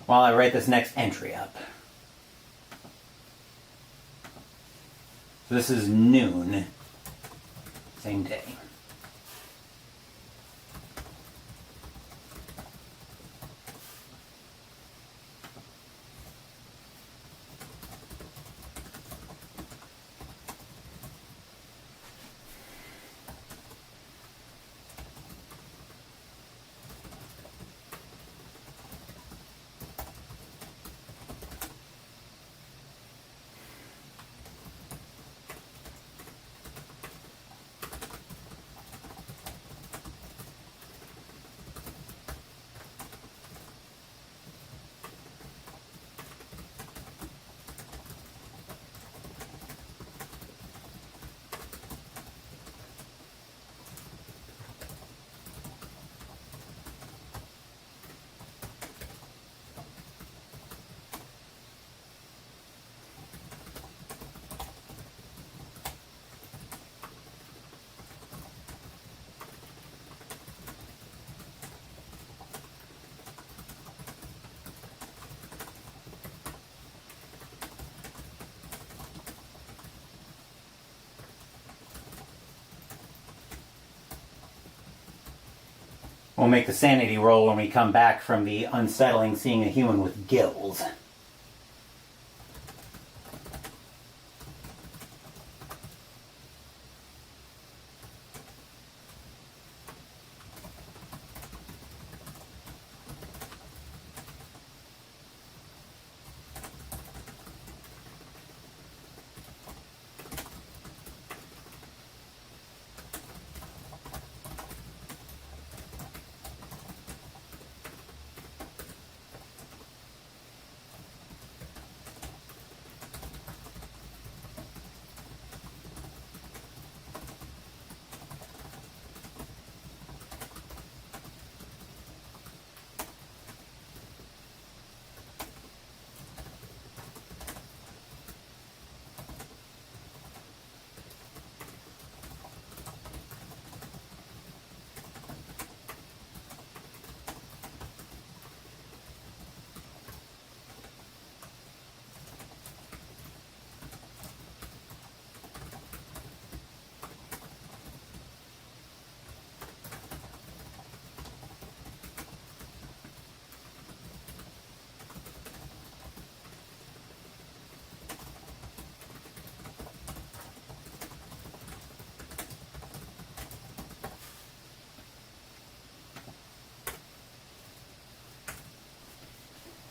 while I write this next entry up. So this is noon, same day. We'll make the sanity roll when we come back from the unsettling seeing a human with gills.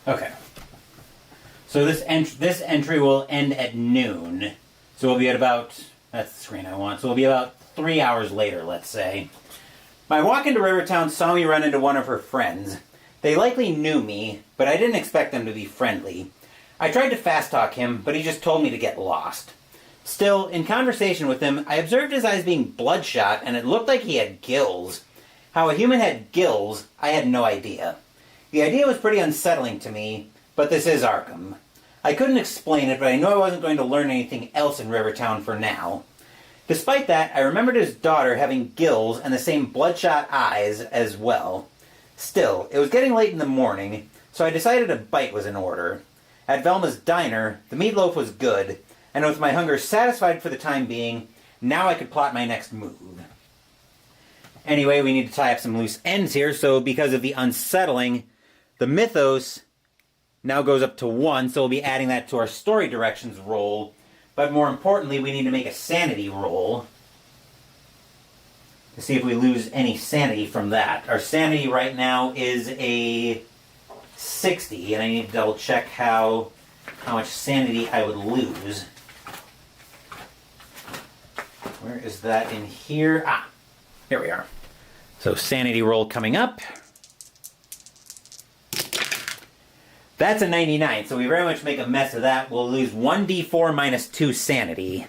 Okay. So this entry will end at noon. So we'll be at about, that's the screen I want, so we'll be about 3 hours later, let's say. My walk into Rivertown saw me run into one of her friends. They likely knew me, but I didn't expect them to be friendly. I tried to fast talk him, but he just told me to get lost. Still, in conversation with him, I observed his eyes being bloodshot, and it looked like he had gills. How a human had gills, I had no idea. The idea was pretty unsettling to me, but this is Arkham. I couldn't explain it, but I knew I wasn't going to learn anything else in Rivertown for now. Despite that, I remembered his daughter having gills and the same bloodshot eyes as well. Still, it was getting late in the morning, so I decided a bite was in order. At Velma's diner, the meatloaf was good, and with my hunger satisfied for the time being, now I could plot my next move. Anyway, we need to tie up some loose ends here, so because of the unsettling, The Mythos now goes up to 1, so we'll be adding that to our story directions roll. But more importantly, we need to make a sanity roll to see if we lose any sanity from that. Our sanity right now is a 60, and I need to double check how much sanity I would lose. Where is that in here? Ah, here we are. So sanity roll coming up. That's a 99, so we very much make a mess of that. We'll lose 1d4 minus 2 sanity.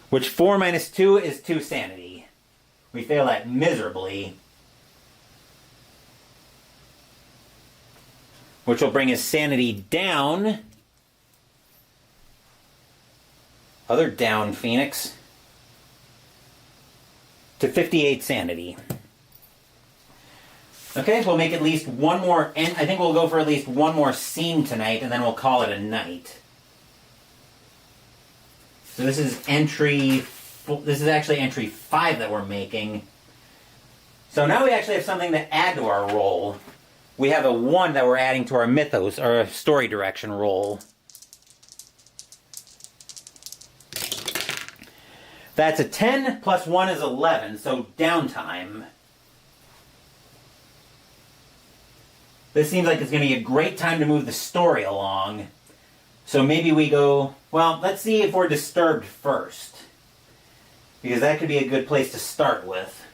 Which 4 minus 2 is 2 sanity. We fail that miserably. Which will bring his sanity down. Other down, Phoenix. To 58 sanity. Okay, we'll make at least one more, and I think we'll go for at least one more scene tonight, and then we'll call it a night. So this is actually entry 5 that we're making. So now we actually have something to add to our roll. We have a 1 that we're adding to our mythos, or story direction roll. That's a 10 plus 1 is 11, so downtime. This seems like it's going to be a great time to move the story along. So maybe we go, well, let's see if we're disturbed first. Because that could be a good place to start with.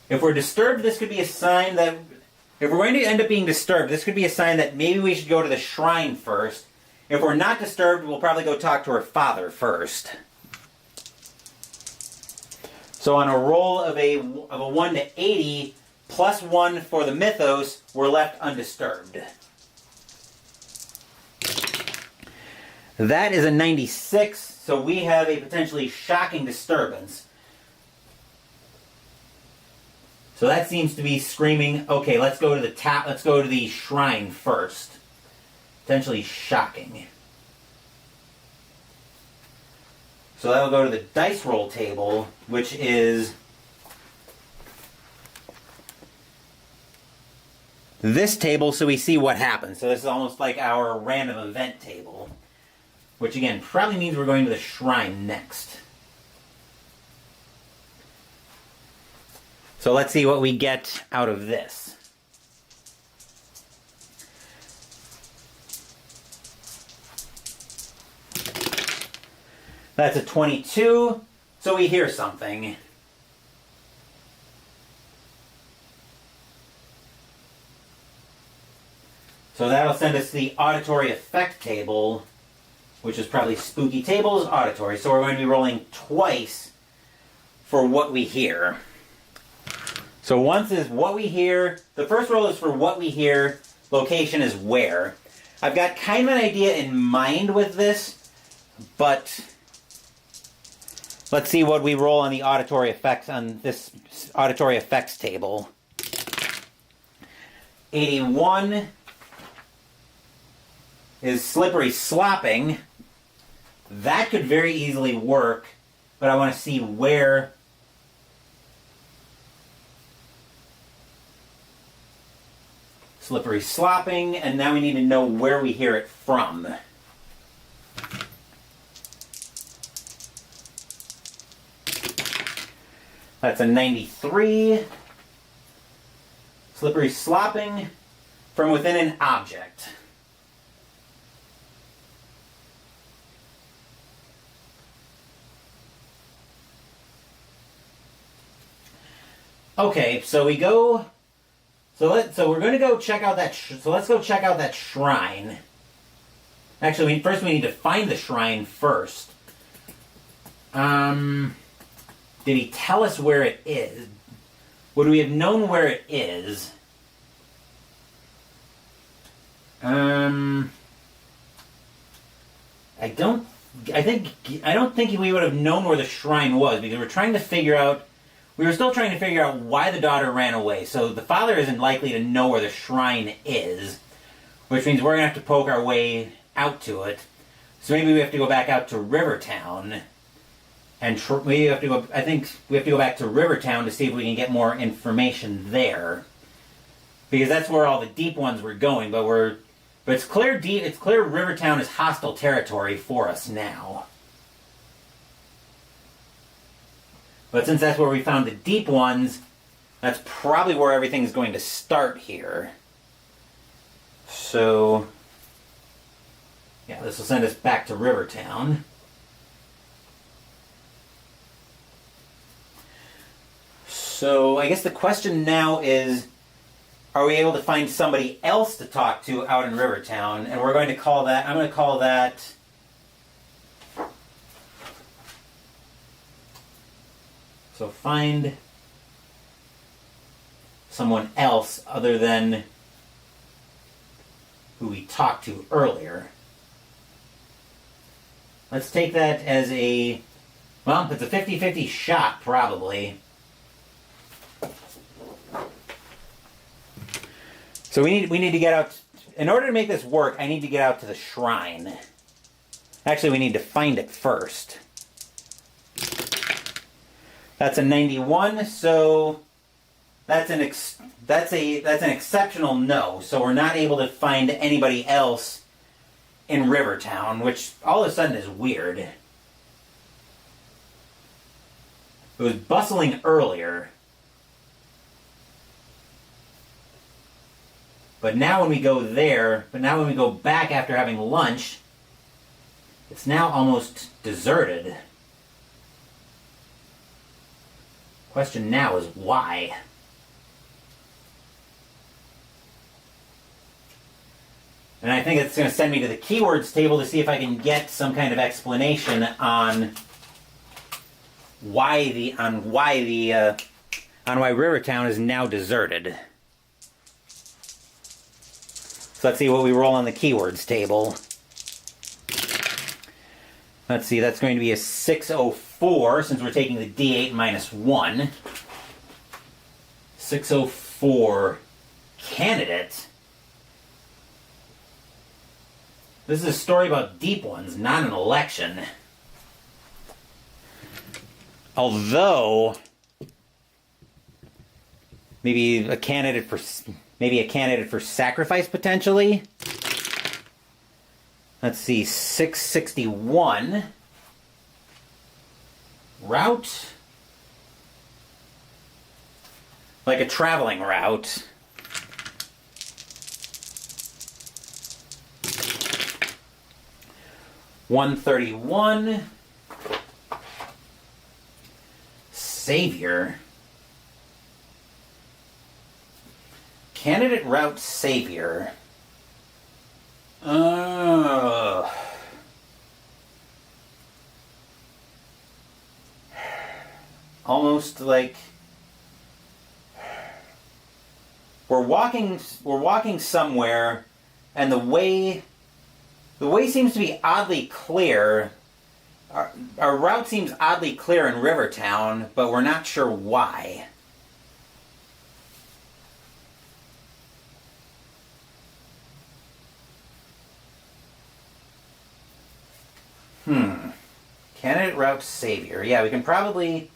If we're disturbed, this could be a sign that, if we're going to end up being disturbed, this could be a sign that maybe we should go to the shrine first. If we're not disturbed, we'll probably go talk to her father first. So on a roll of a 1 to 80, plus 1 for the mythos, we're left undisturbed. That is a 96, so we have a potentially shocking disturbance. So that seems to be screaming, okay, let's go to the shrine first. Potentially shocking. So that'll go to the dice roll table, which is this table, so we see what happens. So this is almost like our random event table, which again probably means we're going to the shrine next. So let's see what we get out of this. That's a 22, so we hear something. So that'll send us to the auditory effect table, which is probably spooky tables, auditory. So we're going to be rolling twice for what we hear. So once is what we hear. The first roll is for what we hear. Location is where. I've got kind of an idea in mind with this, but let's see what we roll on the auditory effects on this auditory effects table. 81 is slippery slopping. That could very easily work, but I want to see where. Slippery slopping, and now we need to know where we hear it from. That's a 93. Slippery slopping from within an object. Okay, so we go. So we're going to go check out that. So let's go check out that shrine. Actually, first we need to find the shrine first. Did he tell us where it is? Would we have known where it is? I don't think we would have known where the shrine was, because we were still trying to figure out why the daughter ran away. So the father isn't likely to know where the shrine is, which means we're going to have to poke our way out to it. So maybe we have to go back out to Rivertown And we have to go. I think we have to go back to Rivertown to see if we can get more information there, because that's where all the deep ones were going. But it's clear deep. It's clear Rivertown is hostile territory for us now. But since that's where we found the deep ones, that's probably where everything's going to start here. So, yeah, this will send us back to Rivertown. So I guess the question now is, are we able to find somebody else to talk to out in Rivertown? And we're going to call that, I'm going to call that, so find someone else other than who we talked to earlier. Let's take that as a, well, it's a 50-50 shot, probably. So we need to get out. In order to make this work, I need to get out to the shrine. Actually, we need to find it first. That's a 91, so that's an exceptional no. So we're not able to find anybody else in Rivertown, which all of a sudden is weird. It was bustling earlier. But now when we go back after having lunch, it's now almost deserted. Question now is why? And I think it's going to send me to the keywords table to see if I can get some kind of explanation on why Rivertown is now deserted. So let's see what we roll on the keywords table. Let's see, that's going to be a 604 since we're taking the D8 minus 1. 604 candidate. This is a story about deep ones, not an election. Although, maybe a candidate for sacrifice, potentially. Let's see, 661. Route. Like a traveling route. $131. Savior. Candidate route savior. Almost like we're walking somewhere, and the way seems to be oddly clear. Our route seems oddly clear in Rivertown, but we're not sure why. Candidate route savior. Yeah, we can probably.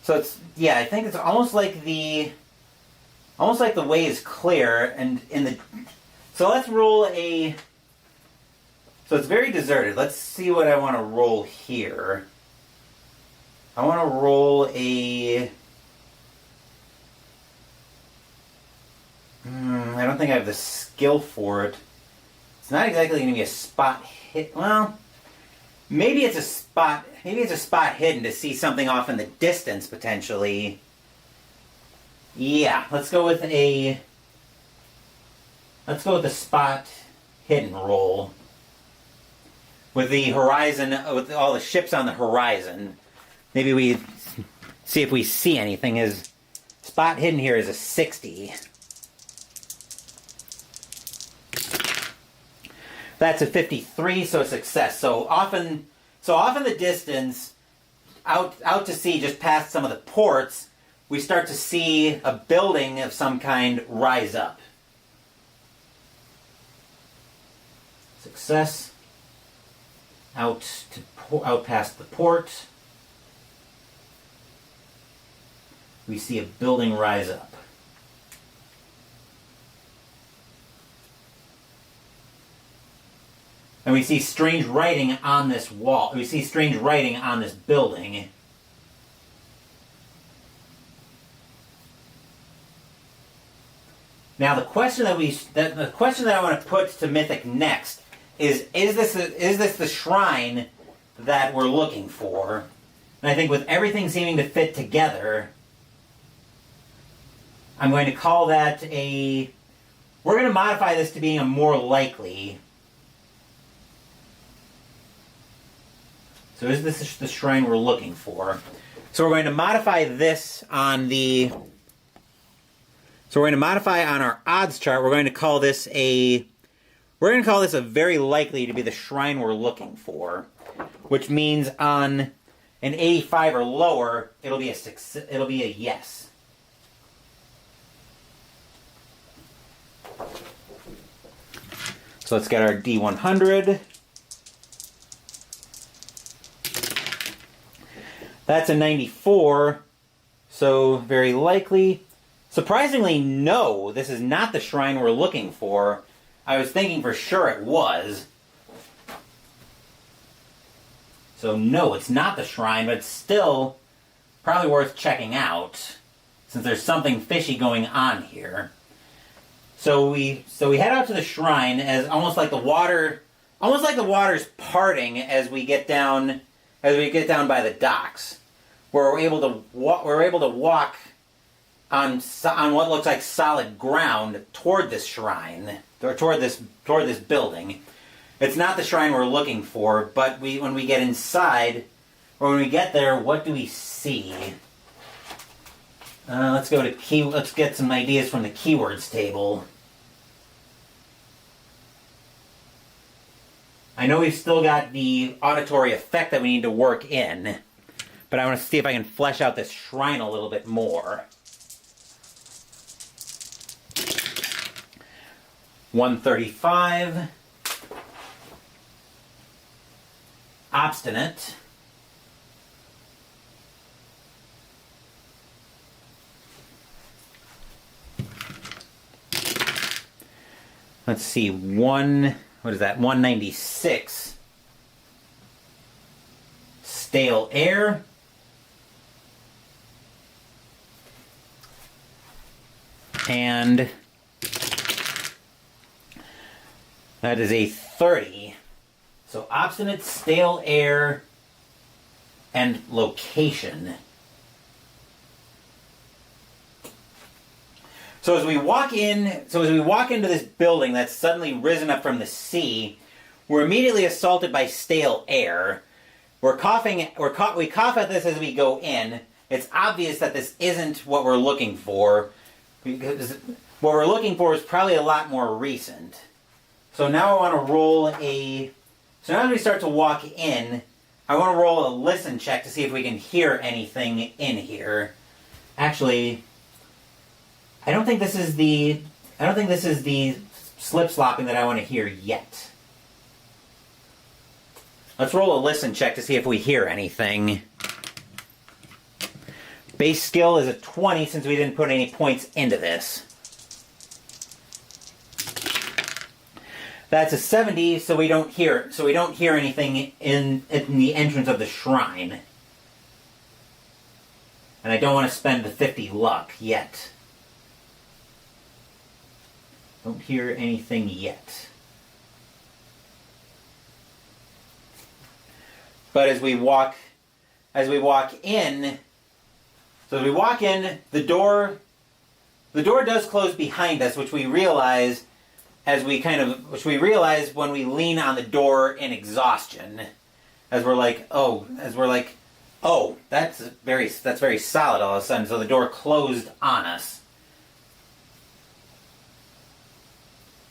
So it's, yeah, I think it's almost like the way is clear, and so let's roll a. So it's very deserted. Let's see what I want to roll here. I want to roll a. I don't think I have the skill for it. It's not exactly going to be a spot hit. Well, maybe it's a spot hidden to see something off in the distance, potentially. Yeah, let's go with the spot hidden roll. With the horizon, with all the ships on the horizon. Maybe we see if we see anything. His spot hidden here is a 60. That's a 53, so a success. So off in the distance, out to sea, just past some of the ports, we start to see a building of some kind rise up. Success. Out past the port. we see a building rise up. And we see strange writing on this wall. We see strange writing on this building. Now the question that I want to put to Mythic next is this the shrine that we're looking for? And I think with everything seeming to fit together, I'm going to call that we're going to modify this to being a more likely. So is this the shrine we're looking for? So we're going to modify this on the... So we're going to modify on our odds chart. We're going to call this a very likely to be the shrine we're looking for, which means on an 85 or lower, it'll be a yes. So let's get our D100. That's a 94, so very likely. Surprisingly, no, this is not the shrine we're looking for. I was thinking for sure it was. So no, it's not the shrine, but it's still probably worth checking out, since there's something fishy going on here. So we head out to the shrine as almost like the water's parting as we get down by the docks, where we're able to walk on what looks like solid ground toward this shrine, or toward this building. It's not the shrine we're looking for, but when we get inside, or when we get there, what do we see? Let's get some ideas from the keywords table. I know we've still got the auditory effect that we need to work in, but I want to see if I can flesh out this shrine a little bit more. 135. Obstinate. Let's see, what is that? 196. Stale air. And that is a 30. So obstinate, stale air, and location. So as we walk into this building that's suddenly risen up from the sea, we're immediately assaulted by stale air. We cough at this as we go in. It's obvious that this isn't what we're looking for, because what we're looking for is probably a lot more recent. So now I want to roll so now as we start to walk in, I want to roll a listen check to see if we can hear anything in here. Actually, I don't think this is the slip-slopping that I want to hear yet. Let's roll a listen check to see if we hear anything. Base skill is a 20 since we didn't put any points into this. That's a 70, so we don't hear anything in the entrance of the shrine. And I don't want to spend the 50 luck yet. Don't hear anything yet. But as we walk in, the door does close behind us, which we realize when we lean on the door in exhaustion, as we're like, oh, that's very solid all of a sudden. So the door closed on us,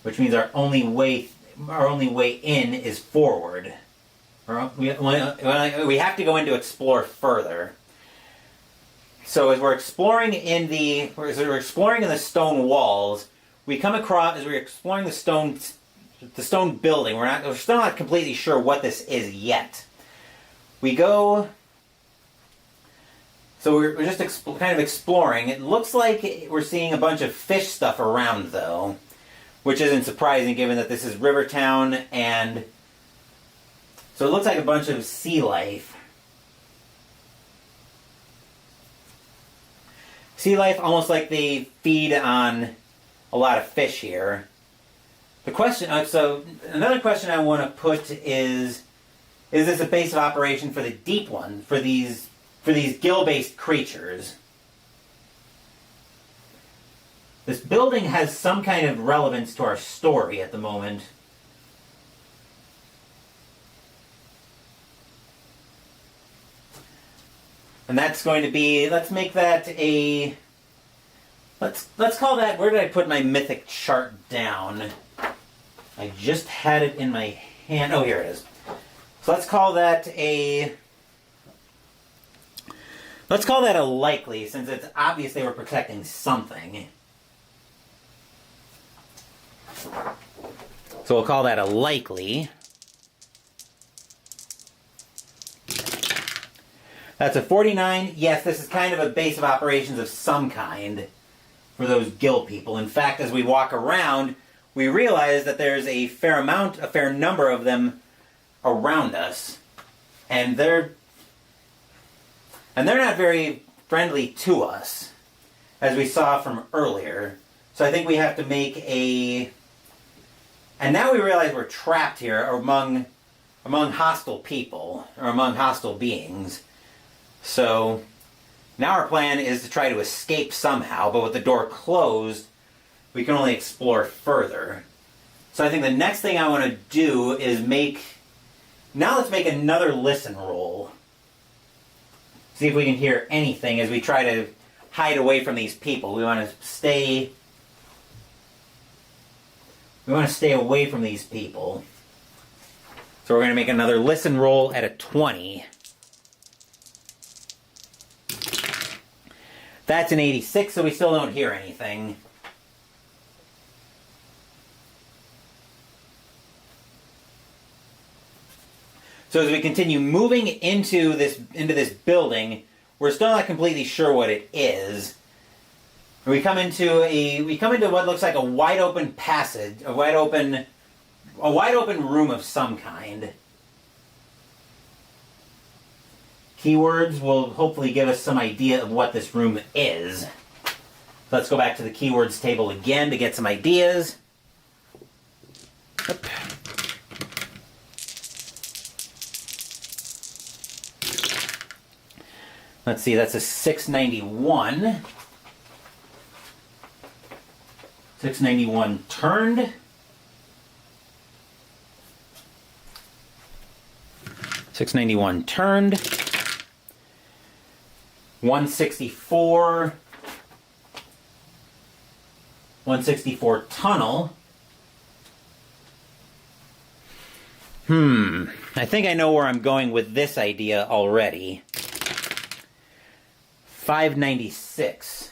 which means our only way in is forward. We have to go in to explore further. So as we're exploring in the stone walls, we come across, as we're exploring the stone building, we're still not completely sure what this is yet. We go So we're just kind of exploring. It looks like we're seeing a bunch of fish stuff around, though, which isn't surprising given that this is Rivertown, and so it looks like a bunch of sea life. Sea life, almost like they feed on a lot of fish here. The question, so another question I want to put is this a base of operation for the deep one, for these gill-based creatures? This building has some kind of relevance to our story at the moment. And that's going to be, let's make that a, let's call that, where did I put my mythic chart down? I just had it in my hand. Oh, here it is. So let's call that a likely, since it's obvious they were protecting something. So we'll call that a likely. That's a 49. Yes, this is kind of a base of operations of some kind for those gill people. In fact, as we walk around, we realize that there's a fair number of them around us, and they're not very friendly to us, as we saw from earlier. So I think we have to make a, and now we realize we're trapped here among hostile people, or among hostile beings. So now our plan is to try to escape somehow, but with the door closed, we can only explore further. So I think the next thing I want to do is let's make another listen roll. See if we can hear anything as we try to hide away from these people. We want to stay away from these people. So we're going to make another listen roll at a 20. That's an 86, so we still don't hear anything. So as we continue moving into this building, we're still not completely sure what it is. We come into what looks like a wide open passage, a wide open room of some kind. Keywords will hopefully give us some idea of what this room is. Let's go back to the keywords table again to get some ideas. Oop. Let's see, that's a 691. 691 turned. 691 turned. 164. 164 tunnel. I think I know where I'm going with this idea already. 596.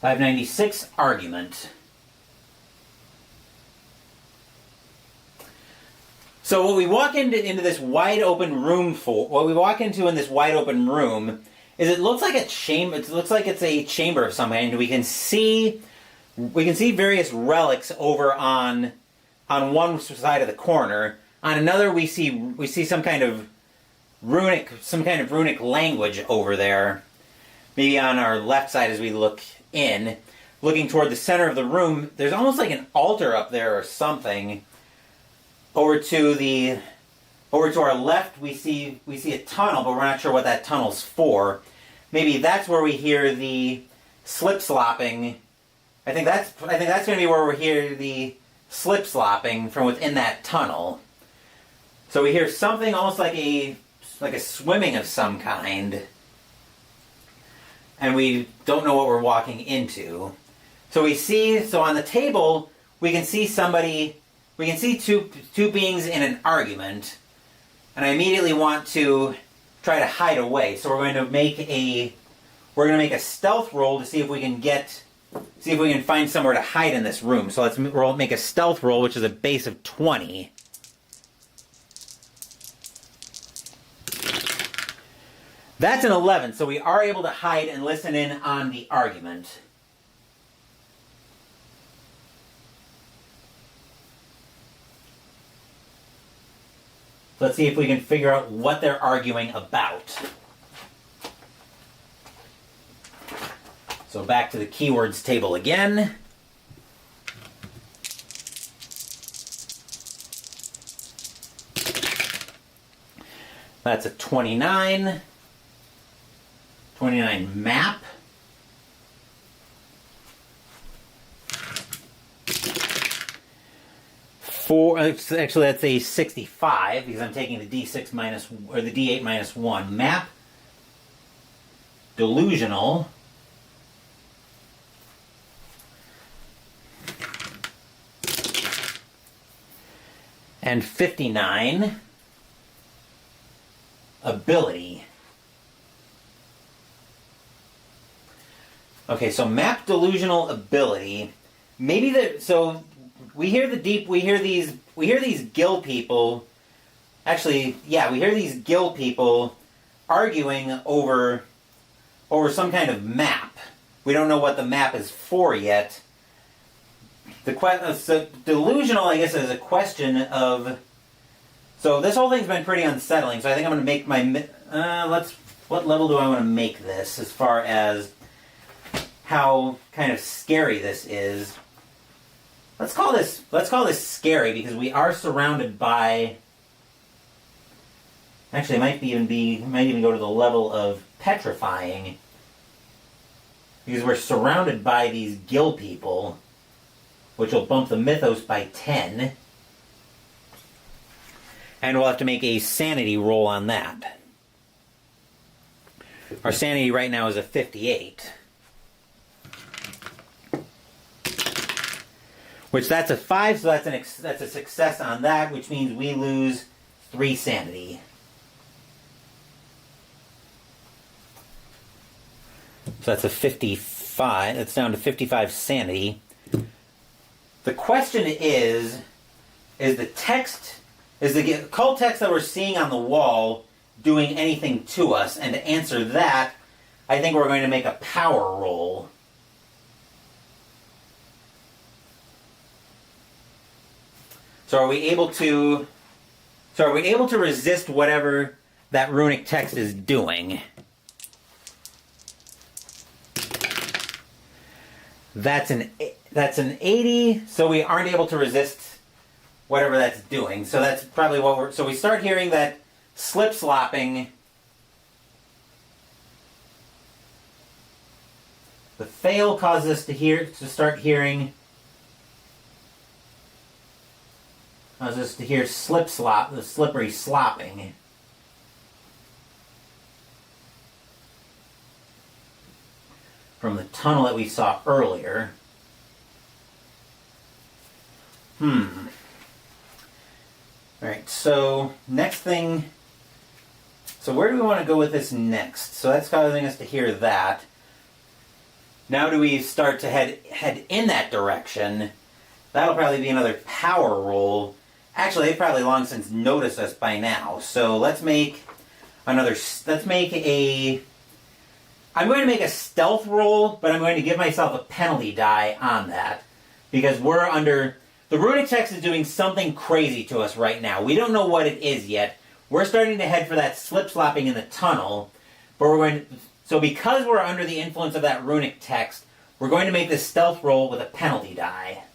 596 argument. So what we walk into this wide open room for, what we walk into in this wide open room is it looks like a chamber. It looks like it's a chamber of some kind. We can see various relics over on one side of the corner. On another, we see some kind of runic language over there. Maybe on our left side as we look in, looking toward the center of the room, there's almost like an altar up there or something. Over to our left, we see a tunnel, but we're not sure what that tunnel's for. Maybe that's where we hear the slip slopping. I think that's going to be where we hear the slip slopping from within that tunnel. So we hear something almost like a swimming of some kind, and we don't know what we're walking into. So on the table we can see somebody. We can see two beings in an argument, and I immediately want to try to hide away. So we're going to make a stealth roll to see if we can find somewhere to hide in this room. So let's make a stealth roll, which is a base of 20. That's an 11, so we are able to hide and listen in on the argument. Let's see if we can figure out what they're arguing about. So back to the keywords table again. That's a 29. 29 map. Actually, that's a 65 because I'm taking the D6 minus, or the D8 minus 1. Map. Delusional. And 59. Ability. Okay, so map delusional ability. Maybe so we hear these gill people. Actually, yeah, we hear these gill people arguing over some kind of map. We don't know what the map is for yet. So delusional, I guess, is a question of. So this whole thing's been pretty unsettling. So I think I'm going to make my. What level do I want to make this as far as how kind of scary this is? Let's call this scary because we are surrounded by. Actually, it might even go to the level of petrifying because we're surrounded by these gill people, which will bump the mythos by 10. And we'll have to make a sanity roll on that. Our sanity right now is a 58. Which that's a 5, so that's a success on that, which means we lose 3 sanity. So that's a 55. That's down to 55 sanity. The question is the text, is the cult text that we're seeing on the wall doing anything to us? And to answer that, I think we're going to make a power roll. So are we able to resist whatever that runic text is doing? That's an 80, so we aren't able to resist whatever that's doing. So that's probably what so we start hearing that slip-slopping. The fail causes us to start hearing slip-slop, the slippery slopping. From the tunnel that we saw earlier. Alright, so next thing. So where do we want to go with this next? So that's causing us to hear that. Now do we start to head in that direction? That'll probably be another power roll. Actually, they've probably long since noticed us by now. So I'm going to make a stealth roll, but I'm going to give myself a penalty die on that. Because the runic text is doing something crazy to us right now. We don't know what it is yet. We're starting to head for that slip-slopping in the tunnel. But so because we're under the influence of that runic text, we're going to make this stealth roll with a penalty die.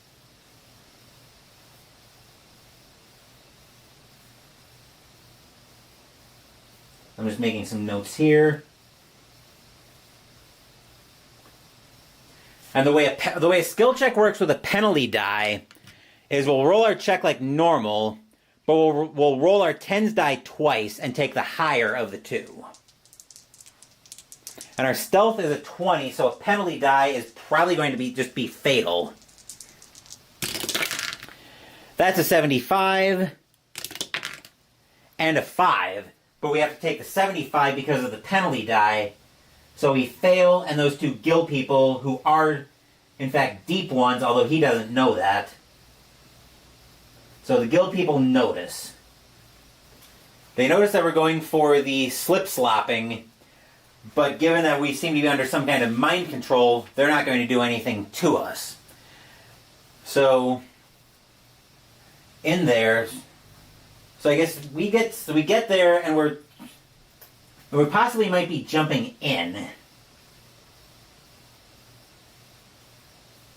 I'm just making some notes here. And the way a skill check works with a penalty die is we'll roll our check like normal, but we'll roll our tens die twice and take the higher of the two. And our stealth is a 20, so a penalty die is probably going to just be fatal. That's a 75 and a 5, but we have to take the 75 because of the penalty die. So we fail, and those two gill people, who are, in fact, deep ones, although he doesn't know that. So the gill people notice. They notice that we're going for the slip-slopping, But given that we seem to be under some kind of mind control, they're not going to do anything to us. So, in there, so I guess we get there and we possibly might be jumping in.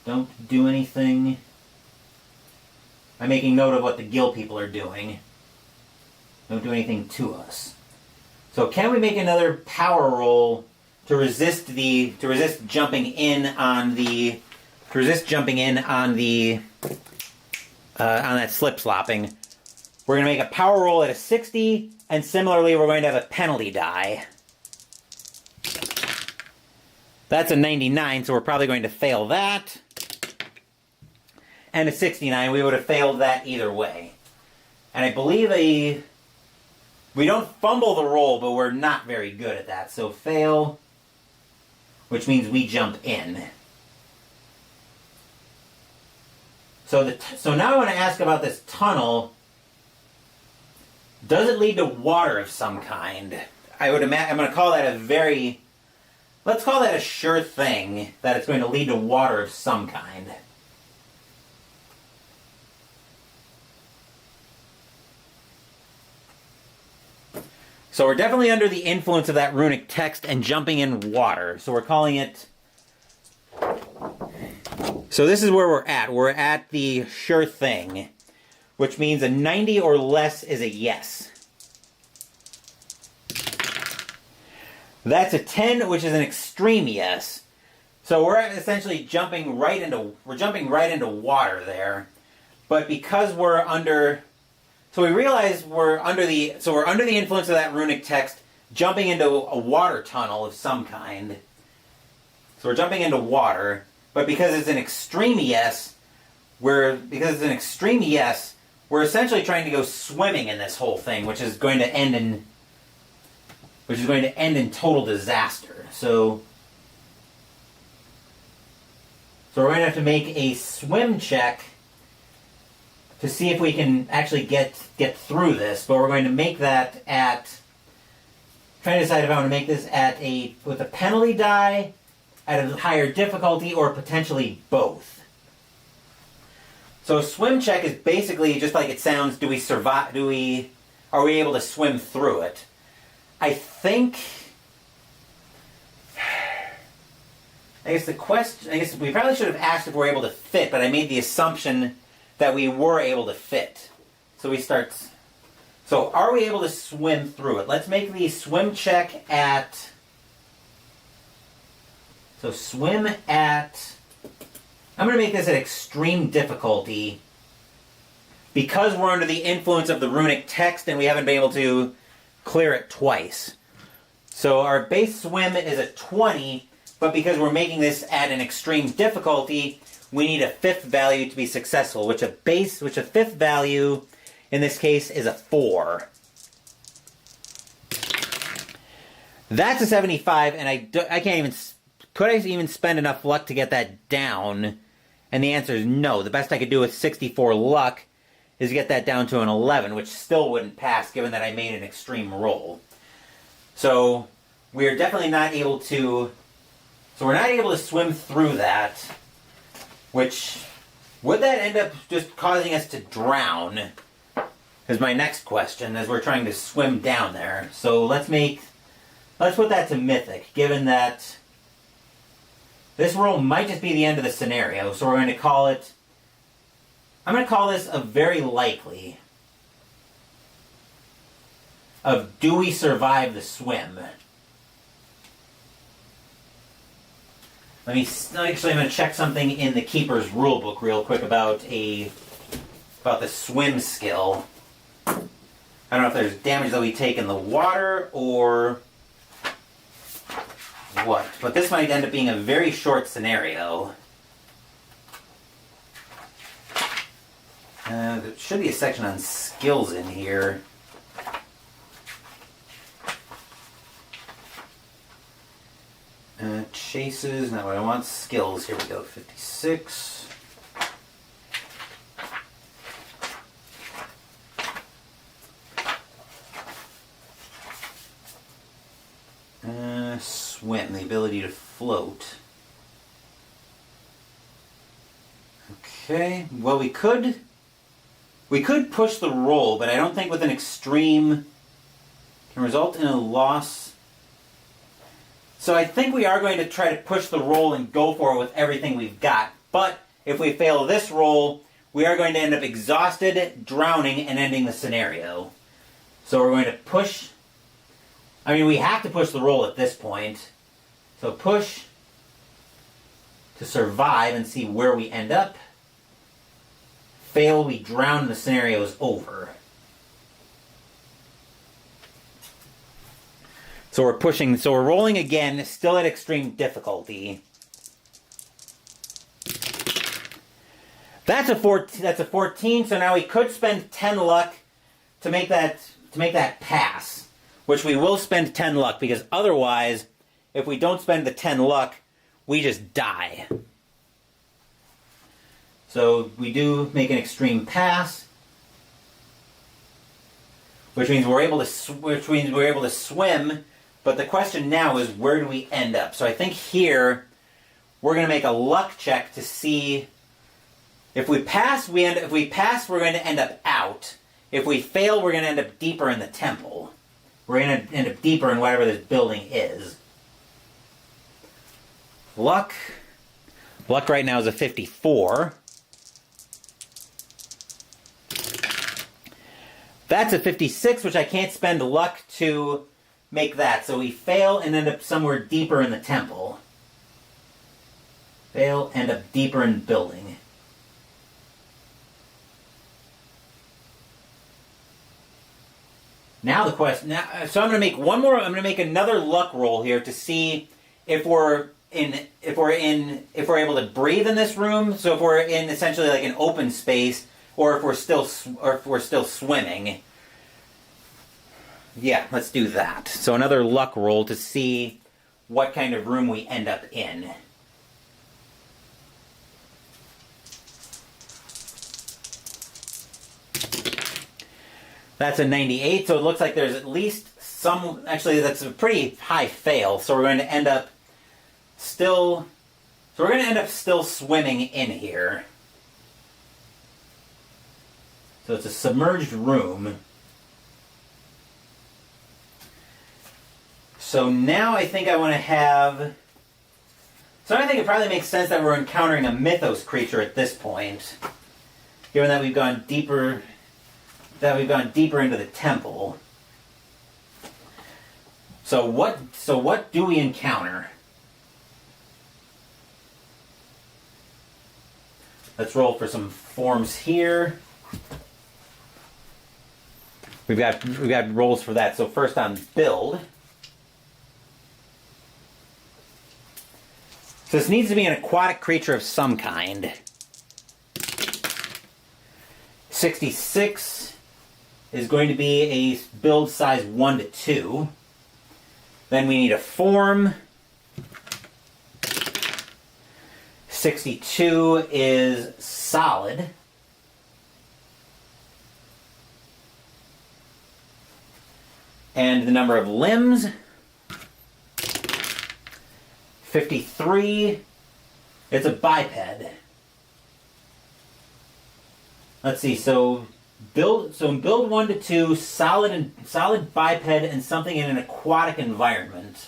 Don't do anything. I'm making note of what the guild people are doing. Don't do anything to us. So can we make another power roll to resist jumping in on that slip slopping? We're going to make a power roll at a 60, and similarly we're going to have a penalty die. That's a 99, so we're probably going to fail that. And a 69, we would have failed that either way. And I believe we don't fumble the roll, but we're not very good at that. So fail, which means we jump in. So now I want to ask about this tunnel. Does it lead to water of some kind? I'm going to call that let's call that a sure thing, that it's going to lead to water of some kind. So we're definitely under the influence of that runic text and jumping in water. So we're calling it... So this is where we're at. We're at the sure thing, which means a 90 or less is a yes. That's a 10, which is an extreme yes. So we're essentially jumping right into water there. But because we're under... So we realize we're under the influence of that runic text, jumping into a water tunnel of some kind. So we're jumping into water, but because it's an extreme yes, we're essentially trying to go swimming in this whole thing, which is going to end in total disaster. So we're going to have to make a swim check to see if we can actually get through this, but we're going to make that trying to decide if I want to make this with a penalty die, at a higher difficulty, or potentially both. So a swim check is basically just like it sounds. Do we survive? Are we able to swim through it? I guess we probably should have asked if we're able to fit, but I made the assumption that we were able to fit. So are we able to swim through it? Let's make the swim check at... So swim at... I'm going to make this at extreme difficulty because we're under the influence of the runic text and we haven't been able to clear it twice. So our base swim is a 20, but because we're making this at an extreme difficulty, we need a fifth value to be successful, which a fifth value in this case is a 4. That's a 75, and I can't even... Could I even spend enough luck to get that down? And the answer is no. The best I could do with 64 luck is get that down to an 11, which still wouldn't pass given that I made an extreme roll. So we're definitely not able to... So we're not able to swim through that. Which, would that end up just causing us to drown? Is my next question, as we're trying to swim down there. So let's put that to mythic, given that this roll might just be the end of the scenario. So we're going to call it, I'm going to call this a very likely of do we survive the swim? I'm going to check something in the Keeper's rulebook real quick about the swim skill. I don't know if there's damage that we take in the water or what, but this might end up being a very short scenario. There should be a section on skills in here. Chases, not what I want. Skills, here we go, 56. swim, the ability to float. Okay, well we could push the roll, but I don't think with an extreme can result in a loss. So I think we are going to try to push the roll and go for it with everything we've got. But if we fail this roll, we are going to end up exhausted, drowning, and ending the scenario. So we're going to push. I mean, we have to push the roll at this point. So push to survive and see where we end up. Fail, we drown, and the scenario is over. So we're pushing, so we're rolling again, still at extreme difficulty. That's a 14, so now we could spend 10 luck to make that pass, which we will spend 10 luck, because otherwise, if we don't spend the 10 luck, we just die. So we do make an extreme pass, which means we're able to swim. But the question now is, where do we end up? So I think here we're going to make a luck check to see if we pass. If we pass, we're going to end up out. If we fail, we're going to end up deeper in the temple. We're going to end up deeper in whatever this building is. Luck right now is a 54. That's a 56, which I can't spend luck to make that. So we fail and end up somewhere deeper in the temple. Fail, end up deeper in the building. Now the question. So I'm going to make one more. I'm going to make another luck roll here to see if we're able to breathe in this room. So if we're in essentially like an open space, or if we're still swimming. Yeah, let's do that. So another luck roll to see what kind of room we end up in. That's a 98, so it looks like there's at least some. Actually, that's a pretty high fail. So we're going to end up still. So we're going to end up still swimming in here. So it's a submerged room. So now I think I want to have... So I think it probably makes sense that we're encountering a Mythos creature at this point. Given that we've gone deeper... into the temple. So what do we encounter? Let's roll for some forms here. We've got rolls for that. So first on build. So this needs to be an aquatic creature of some kind. 66 is going to be a build size 1 to 2. Then we need a form. 62 is solid. And the number of limbs. 53, it's a biped. Let's see, so build 1 to 2, solid biped and something in an aquatic environment.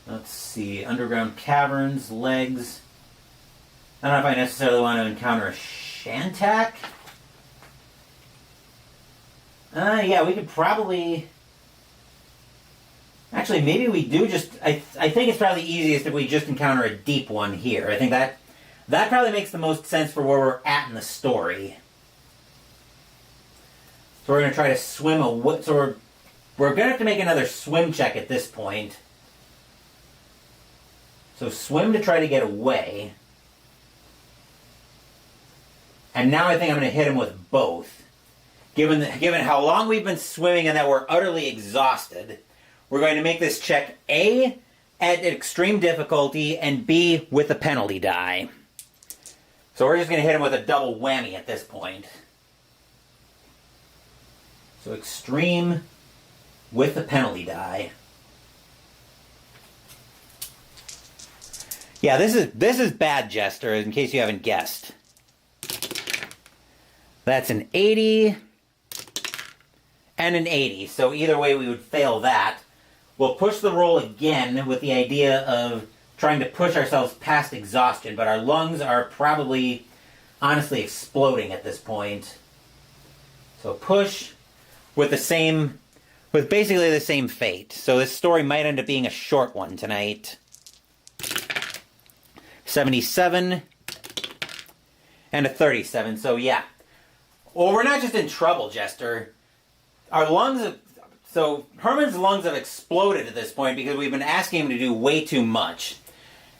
Let's see, underground caverns, legs. I don't know if I necessarily want to encounter a Shantak. Yeah, we could probably... Actually, maybe we do just... I think it's probably easiest if we just encounter a deep one here. I think that probably makes the most sense for where we're at in the story. So we're going to try to swim away... So we're going to have to make another swim check at this point. So swim to try to get away. And now I think I'm going to hit him with both. Given how long we've been swimming and that we're utterly exhausted, we're going to make this check A, at extreme difficulty, and B, with a penalty die. So we're just going to hit him with a double whammy at this point. So extreme with the penalty die. Yeah, this is bad, Jester, in case you haven't guessed. That's an 80 and an 80. So either way, we would fail that. We'll push the roll again with the idea of trying to push ourselves past exhaustion, but our lungs are probably, honestly, exploding at this point. So push with basically the same fate. So this story might end up being a short one tonight. 77 and a 37. So yeah. Well, we're not just in trouble, Jester. Our lungs have... So Herman's lungs have exploded at this point because we've been asking him to do way too much.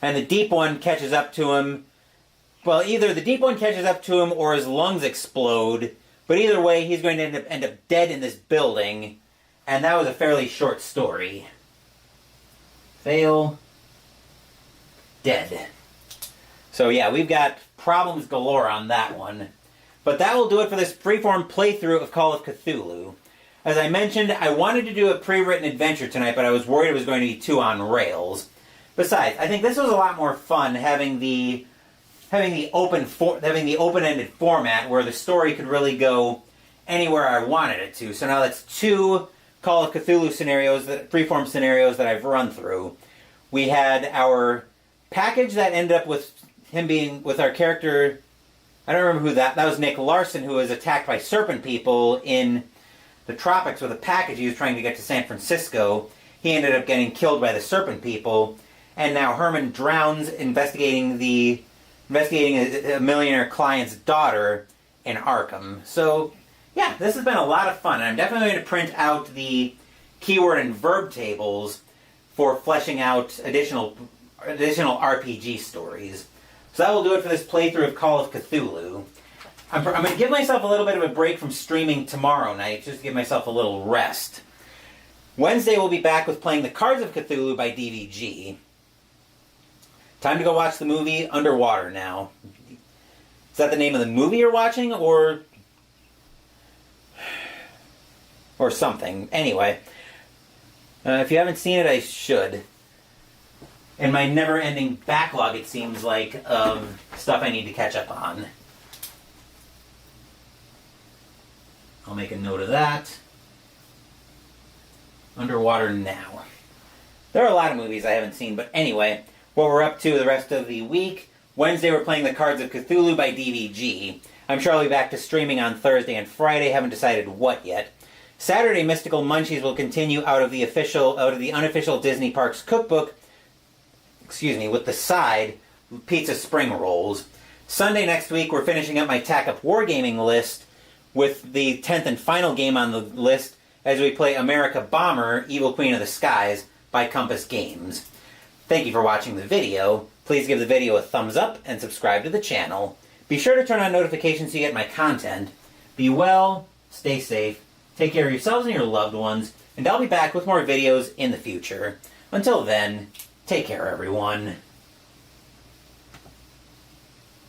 And the deep one catches up to him. Well, either the deep one catches up to him or his lungs explode. But either way, he's going to end up dead in this building. And that was a fairly short story. Fail. Dead. So yeah, we've got problems galore on that one. But that will do it for this freeform playthrough of Call of Cthulhu. As I mentioned, I wanted to do a pre-written adventure tonight, but I was worried it was going to be too on rails. Besides, I think this was a lot more fun having the open-ended format where the story could really go anywhere I wanted it to. So now that's 2 Call of Cthulhu scenarios, freeform scenarios that I've run through. We had our package that ended up with him being with our character. I don't remember who that was. Nick Larson, who was attacked by serpent people in the tropics with a package he was trying to get to San Francisco. He ended up getting killed by the serpent people, and now Herman drowns investigating a millionaire client's daughter in Arkham. So yeah, this has been a lot of fun, and I'm definitely going to print out the keyword and verb tables for fleshing out additional RPG stories. So that will do it for this playthrough of Call of Cthulhu. I'm going to give myself a little bit of a break from streaming tomorrow night, just to give myself a little rest. Wednesday we'll be back with playing the Cards of Cthulhu by DVG. Time to go watch the movie Underwater now. Is that the name of the movie you're watching, or something? Anyway, if you haven't seen it, I should. In my never-ending backlog, it seems like, of stuff I need to catch up on. I'll make a note of that. Underwater now. There are a lot of movies I haven't seen, but anyway, what we're up to the rest of the week. Wednesday we're playing the Cards of Cthulhu by DVG. I'm sure I'll be back to streaming on Thursday and Friday, haven't decided what yet. Saturday, Mystical Munchies will continue out of the unofficial Disney Parks cookbook, with the side pizza spring rolls. Sunday next week we're finishing up my Tack Up Wargaming list with the 10th and final game on the list as we play America Bomber, Evil Queen of the Skies by Compass Games. Thank you for watching the video. Please give the video a thumbs up and subscribe to the channel. Be sure to turn on notifications so you get my content. Be well, stay safe, take care of yourselves and your loved ones, and I'll be back with more videos in the future. Until then, take care, everyone.